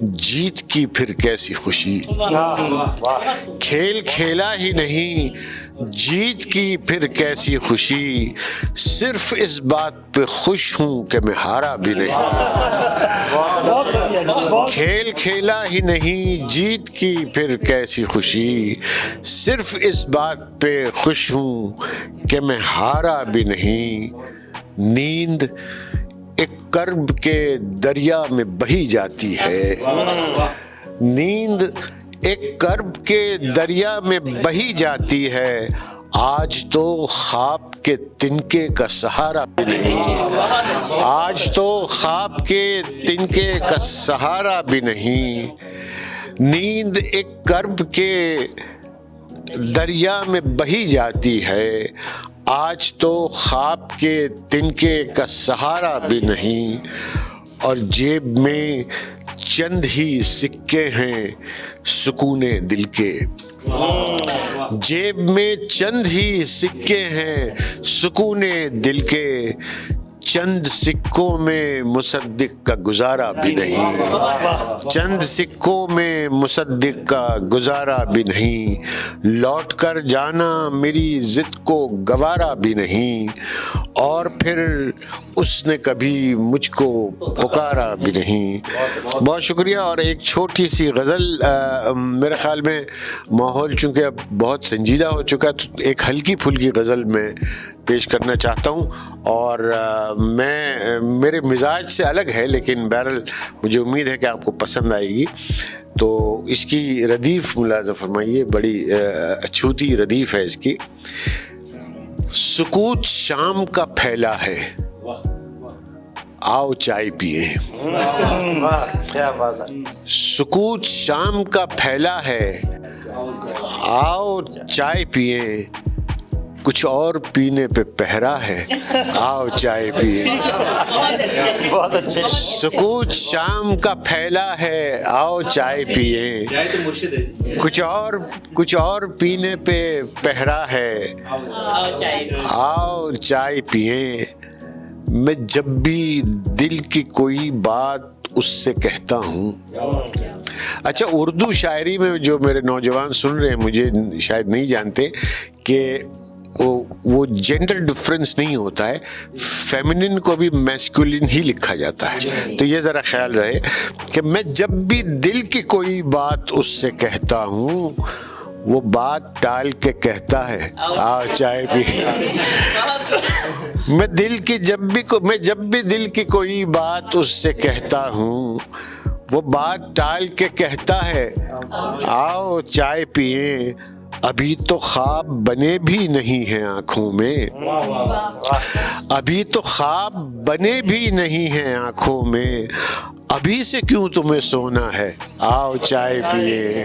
Speaker 10: जीत की फिर कैसी खुशी। खेल खेला ही नहीं, जीत की फिर कैसी खुशी, सिर्फ इस बात पे खुश हूं कि मैं हारा भी नहीं। खेल खेला ही नहीं, जीत की फिर कैसी खुशी, सिर्फ इस बात पे खुश हूं कि मैं हारा भी नहीं। नींद एक कर्ब के दरिया में बही जाती है, नींद एक कर्ब के दरिया में बही जाती है, आज तो ख्वाब के तिनके का सहारा भी नहीं। आज तो ख्वाब के तिनके का सहारा भी नहीं। नींद एक कर्ब के दरिया में बही जाती है, आज तो ख्वाब के तिनके का सहारा भी नहीं। और जेब में चंद ही सिक्के हैं सुकूने दिल के, जेब में चंद ही सिक्के हैं सुकूने दिल के, चंद सिक्कों में मुसद्दिक का गुजारा भी नहीं। चंद सिक्कों में मुसद्दिक का गुजारा भी नहीं। लौट कर जाना मेरी जिद को गवारा भी नहीं, और फिर उसने कभी मुझको पुकारा भी नहीं। बहुत शुक्रिया। और एक छोटी सी गज़ल, मेरे ख्याल में माहौल चूँकि अब बहुत संजीदा हो चुका है, तो एक हल्की फुल्की गज़ल में पेश करना चाहता हूँ। और मैं मेरे मिजाज से अलग है, लेकिन बहरहाल मुझे उम्मीद है कि आपको पसंद आएगी। तो इसकी रदीफ़ मुलाज़ा फरमाइए, बड़ी अछूती रदीफ़ है इसकी। सुकूत शाम का फैला है, आओ चाय पिए। सुकूत शाम का फैला है, आओ चाय पिए, कुछ और पीने पे पहरा है, आओ चाय पिए। बहुत अच्छे। सुकूत शाम का फैला है, आओ चाय पिए, कुछ और पीने पे पहरा है, आओ चाय पिए। मैं जब भी दिल की कोई बात उससे कहता हूँ। अच्छा, उर्दू शायरी में जो मेरे नौजवान सुन रहे हैं, मुझे शायद नहीं जानते कि वो जेंडर डिफरेंस नहीं होता है, फेमिनिन को भी मैस्कुलिन ही लिखा जाता है। तो ये ज़रा ख्याल रहे कि मैं जब भी दिल की कोई बात उससे कहता हूँ, वो बात टाल के कहता है, आओ चाय पी। मैं जब भी दिल की कोई बात उससे कहता हूँ, वो बात टाल के कहता है, आओ चाय पिए। अभी तो ख्वाब बने भी नहीं हैं आँखों में, अभी तो ख्वाब बने भी नहीं हैं आँखों में, अभी से क्यों तुम्हें सोना है, आओ चाय पिए।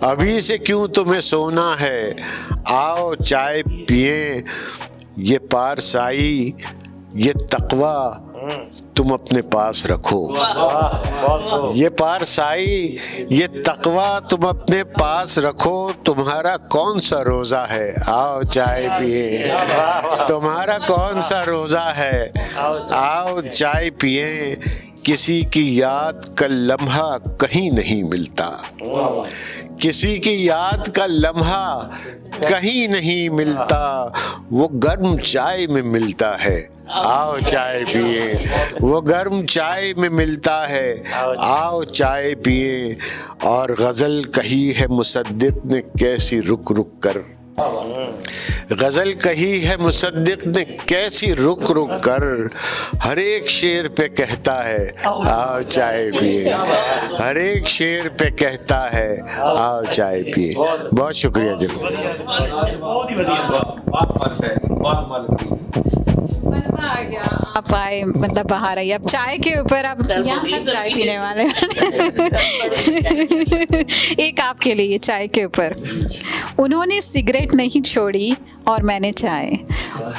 Speaker 10: अभी से क्यों तुम्हें सोना है, आओ चाय पिए। ये पारसाई, ये तकवा तुम अपने पास रखो। ये पारसाई, ये तकवा तुम अपने पास रखो। तुम्हारा कौन सा रोजा है, आओ चाय पिए। तुम्हारा कौन सा रोजा है, आओ चाय पिए। किसी की याद का लम्हा कहीं नहीं मिलता, किसी की याद का लम्हा कहीं नहीं मिलता, वो गर्म चाय में मिलता है, आओ चाय पिए। वो गर्म चाय में मिलता है, आओ चाय पिए। और गज़ल कही है मुसद्दिक ने कैसी रुक रुक कर, गज़ल कही है मुसद्दिक ने कैसी रुक रुक कर, हर एक शेर पे कहता है, आओ चाय पिए। हर एक शेर पे कहता है, आओ चाय पिए। बहुत शुक्रिया जी।
Speaker 1: आप आए, मतलब बाहर आइए। अब चाय के ऊपर, अब यहाँ सब चाय पीने वाले एक आपके लिए चाय के ऊपर। उन्होंने सिगरेट नहीं छोड़ी और मैंने चाय,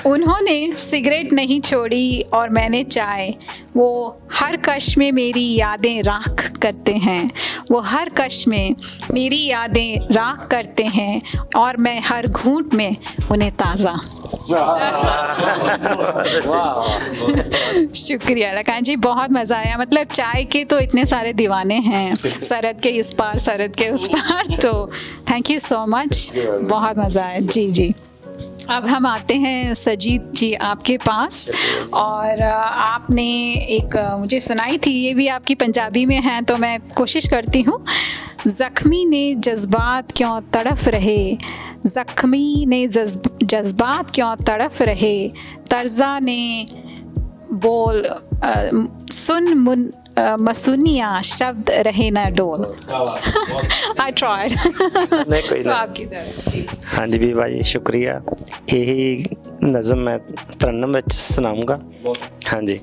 Speaker 1: उन्होंने सिगरेट नहीं छोड़ी और मैंने चाय। वो हर कश में मेरी यादें राख करते हैं, वो हर कश में मेरी यादें राख करते हैं, और मैं हर घूंट में उन्हें ताज़ा शुक्रिया लखान जी, बहुत मज़ा आया। मतलब चाय के तो इतने सारे दीवाने हैं, सरहद के इस पार सरहद के उस पार, तो थैंक यू सो मच, बहुत मज़ा आया। जी जी। अब हम आते हैं सजीद जी आपके पास, और आपने एक मुझे सुनाई थी, ये भी आपकी पंजाबी में है तो मैं कोशिश करती हूँ। ज़ख्मी ने जज्बात क्यों तड़फ रहे, ज़ख्मी ने जज्बात क्यों तड़फ रहे, तर्जा ने बोल सुन मुन मसूनिया शब्द रहे न डोल। I tried.
Speaker 11: नहीं कोई
Speaker 1: तो
Speaker 11: ना।
Speaker 1: आपकी तरफ जी।
Speaker 11: हाँ जी बीबा जी, शुक्रिया। यही नज़म मैं तरन्नम में सुनाऊंगा। हाँ जी।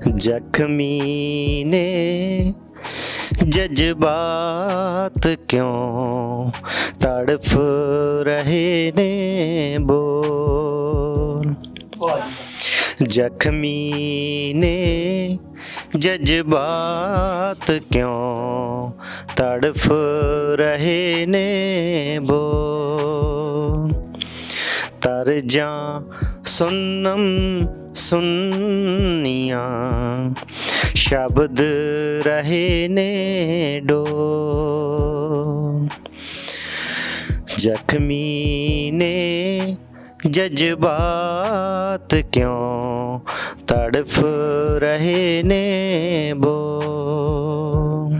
Speaker 11: जख्मी ने जज्बात क्यों तड़फ रहे ने बोल, जख्मी ने जज्बात क्यों तड़फ रहे ने बोल, तरजा सुन्नम सुन्निया शब्द रहे ने डोल, जख्मी ने जज्बात क्यों तड़फ रहे ने बोल,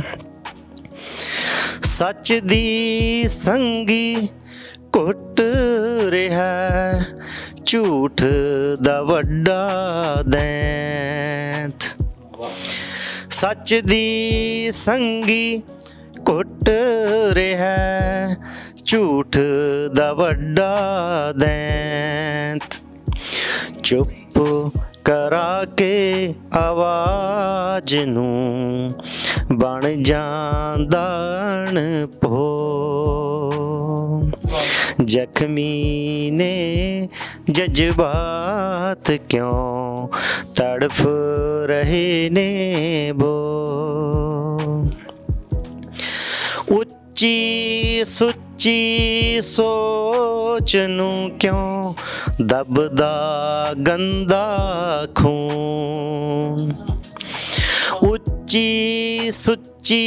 Speaker 11: सच दी संगी कुट रिहा झूठ दा वड्डा दैंत, सच दी संगी कुट रिहा झूठ दा वड्डा दैंत, चुप करा के आवाज नूं बन जांदा अणभो, जख्मी ने जज्बात क्यों तड़फ रहे ने बोल, उच्ची सुच्ची सोच नूं क्यों दबदा गंदा खून, उच्ची सुच्ची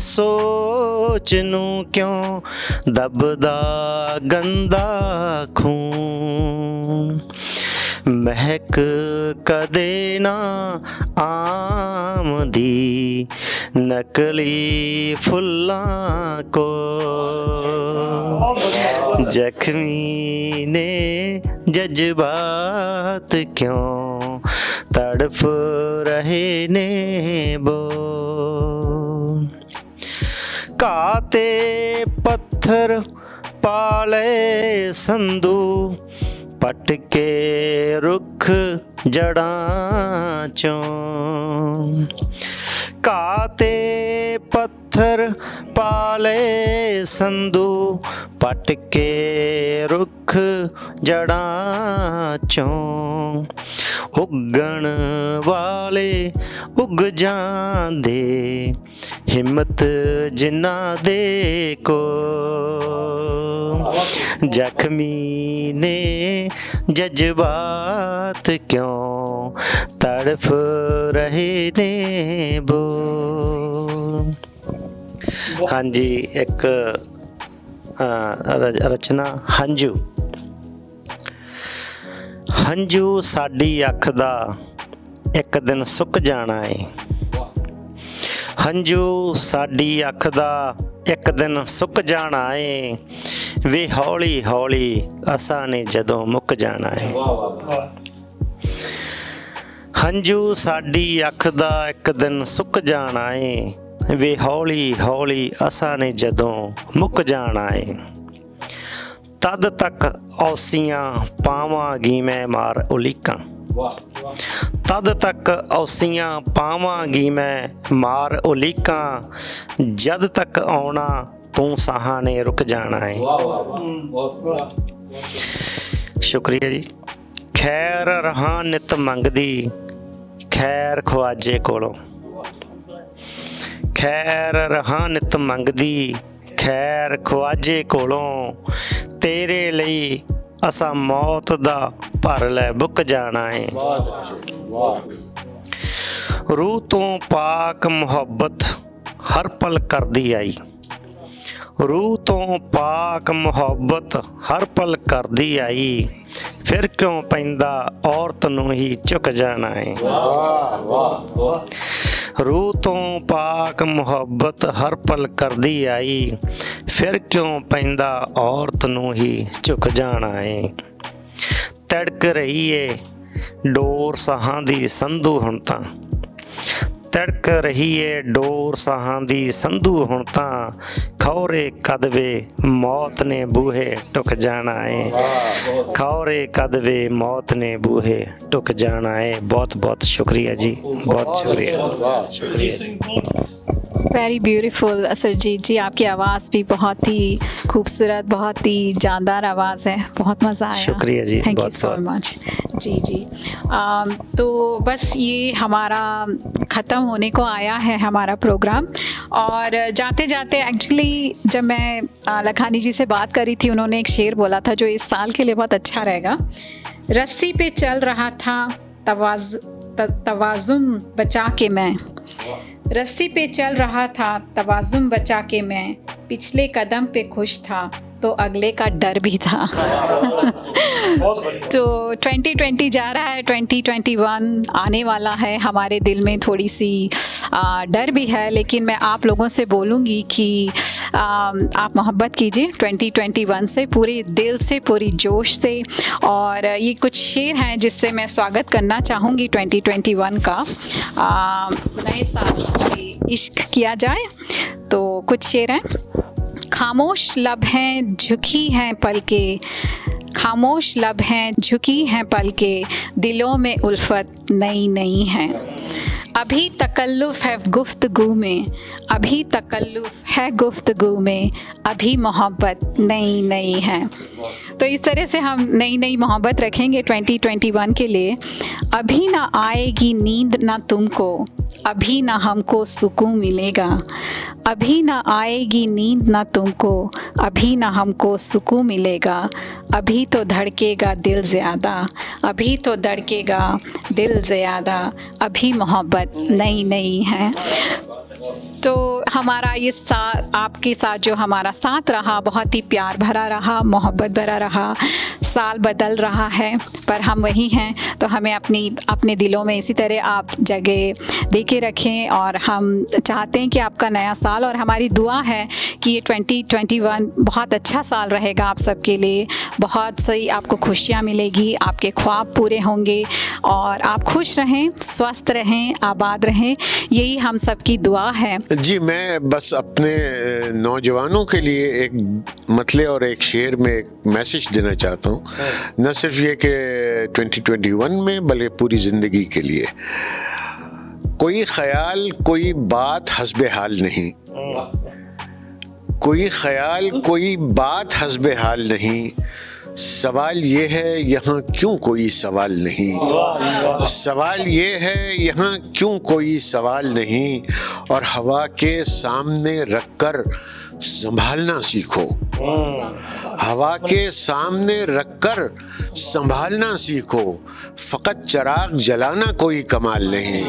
Speaker 11: सोच नूं क्यों दबदा गंदा खून, महक कदे ना आमदी नकली फुल्लां को, जख्मी ने जज्बात क्यों तड़फ रहे ने बोल, काते पत्थर पाले संदू पटके रुख जड़ां चों, काते पत्थर पाले संदू पटके रुख जड़ां चों, उगण वाले उग जांदे हिम्मत जिन्ना दे को, जख्मी ने जज्बात क्यों तड़फ रहे ने बोल। हाँ जी, एक रचना हंजू। हंजू साडी अख दा एक दिन सुक जाना है, हंजू साडी अख दा एक दिन सुक जाना है, वे हौली हौली असां ने जदों मुक जाना है, हंजू साडी अख दा एक दिन सुक जाना है, वे हौली हौली असां ने जदों मुक जाना है, तद तक औसियां पावांगी मैं मार उलीकां, तद तक औसियां पावांगी मैं मार उलीकां, जद तक आउणा तू साहां ने रुक जाना है। शुक्रिया जी। खैर रहां नित मंगदी खैर ख्वाजे कोलों, खैर रहां नित मंगदी खैर ख्वाजे कोलों, तेरे लई ਅਸਾਂ ਮੌਤ ਦਾ ਭਰ ਲੈ ਬੁੱਕ ਜਾਣਾ ਏ ਰੂਹ ਤੋਂ ਪਾਕ ਮੁਹੱਬਤ ਹਰ ਪਲ ਕਰਦੀ ਆਈ ਰੂਹ ਤੋਂ ਪਾਕ ਮੁਹੱਬਤ ਹਰ ਪਲ ਕਰਦੀ ਆਈ ਫਿਰ ਕਿਉਂ ਪੈਂਦਾ ਔਰਤ ਨੂੰ ਹੀ ਝੁਕ ਜਾਣਾ ਏ ਰੂਹ ਤੋਂ ਪਾਕ ਮੁਹੱਬਤ ਹਰ ਪਲ ਕਰਦੀ ਆਈ ਫਿਰ ਕਿਉਂ ਪੈਂਦਾ ਔਰਤ ਨੂੰ ਹੀ ਝੁਕ ਜਾਣਾ ਏ ਤੜਕ ਰਹੀ ਏ ਡੋਰ ਸਾਹਾਂ ਦੀ ਸੰਧੂ ਹੁਣ ਤਾਂ ਤੜਕ ਰਹੀ ਏ ਡੋਰ ਸਾਹਾਂ ਦੀ ਸੰਧੂ ਹੁਣ ਤਾਂ ਖੌਰੇ ਕਦਵੇ ਮੌਤ ਨੇ ਬੂਹੇ ਟੁਕ ਜਾਣਾ ਏ ਖੌਰੇ ਕਦਵੇ ਮੌਤ ਨੇ ਬੂਹੇ ਟੁਕ ਜਾਣਾ ਏ ਬਹੁਤ ਬਹੁਤ शुक्रिया जी बहुत शुक्रिया
Speaker 1: वेरी ब्यूटीफुल असरजीत जी, आपकी आवाज़ भी बहुत ही खूबसूरत, बहुत ही जानदार आवाज़ है, बहुत मज़ा आया।
Speaker 11: शुक्रिया जी,
Speaker 1: थैंक यू
Speaker 11: बहुत
Speaker 1: सो मच। जी जी तो बस ये हमारा ख़त्म होने को आया है हमारा प्रोग्राम। और जाते जाते एक्चुअली जब मैं लखानी जी से बात करी थी, उन्होंने एक शेर बोला था जो इस साल के लिए बहुत अच्छा रहेगा। रस्सी पे चल रहा था तवाज़ुन बचा के मैं, रस्सी पे चल रहा था तवाज़ुन बचा के मैं, पिछले कदम पे खुश था तो अगले का डर भी था। तो 2020 जा रहा है, 2021 आने वाला है, हमारे दिल में थोड़ी सी डर भी है, लेकिन मैं आप लोगों से बोलूँगी कि आप मोहब्बत कीजिए 2021 से, पूरे दिल से, पूरी जोश से। और ये कुछ शेर हैं जिससे मैं स्वागत करना चाहूँगी 2021 का। नए साल में इश्क किया जाए तो कुछ शेर हैं। खामोश लब हैं झुकी हैं पलकें, खामोश लब हैं झुकी हैं पलकें, दिलों में उल्फत नई नई है। अभी तकल्लुफ़ है गुफ्तगू में, अभी तकल्लुफ़ है गुफ्तगू में, अभी मोहब्बत नई नई है। तो इस तरह से हम नई नई मोहब्बत रखेंगे 2021 के लिए। अभी ना आएगी नींद ना तुमको, अभी ना हमको सुकून मिलेगा, अभी ना आएगी नींद ना तुमको, अभी ना हमको सुकून मिलेगा, अभी तो धड़केगा दिल ज़्यादा, अभी तो धड़केगा दिल ज़्यादा, अभी मोहब्बत नई नई है। तो हमारा ये साथ आपके साथ जो हमारा साथ रहा बहुत ही प्यार भरा रहा, मोहब्बत भरा रहा। साल बदल रहा है पर हम वही हैं, तो हमें अपने दिलों में इसी तरह आप जगह दे के रखें। और हम चाहते हैं कि आपका नया साल, और हमारी दुआ है कि ये 2021 बहुत अच्छा साल रहेगा आप सबके लिए, बहुत सही आपको खुशियाँ मिलेगी, आपके ख्वाब पूरे होंगे और आप खुश रहें, स्वस्थ रहें, आबाद रहें, यही हम सबकी दुआ है।
Speaker 10: जी, मैं बस अपने नौजवानों के लिए एक मतले और एक शेर में एक मैसेज देना चाहता हूँ। न सिर्फ ये कि 2021 में बल्कि पूरी ज़िंदगी के लिए। कोई ख्याल कोई बात हस्बे हाल नहीं, कोई ख्याल कोई बात हस्बे हाल नहीं, सवाल ये है यहाँ क्यों कोई सवाल नहीं, सवाल ये है यहाँ क्यों कोई सवाल नहीं, और हवा के सामने रखकर संभालना सीखो, हवा के सामने रखकर संभालना सीखो, फ़कत चिराग जलाना कोई कमाल नहीं।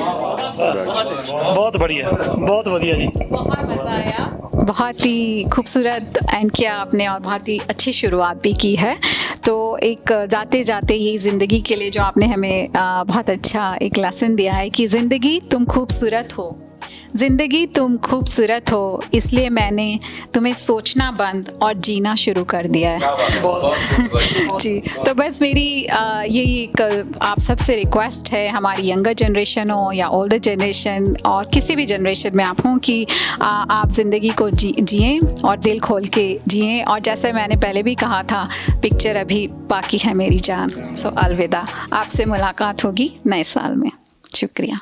Speaker 8: बहुत बढ़िया, बहुत बढ़िया जी,
Speaker 1: बहुत मज़ा आया, बहुत ही खूबसूरत एंड किया आपने और बहुत ही अच्छी शुरुआत भी की है। तो एक जाते जाते ये ज़िंदगी के लिए जो आपने हमें बहुत अच्छा एक लेसन दिया है कि ज़िंदगी तुम खूबसूरत हो, ज़िंदगी तुम खूबसूरत हो, इसलिए मैंने तुम्हें सोचना बंद और जीना शुरू कर दिया है। जी, तो बस मेरी यही एक आप सबसे रिक्वेस्ट है, हमारी यंगर जनरेशन हो या ओल्डर जनरेशन और किसी भी जनरेशन में आप हों, कि आप ज़िंदगी को जिएं और दिल खोल के जिएं। और जैसे मैंने पहले भी कहा था, पिक्चर अभी बाकी है मेरी जान। सो अलविदा, आपसे मुलाकात होगी नए साल में। शुक्रिया।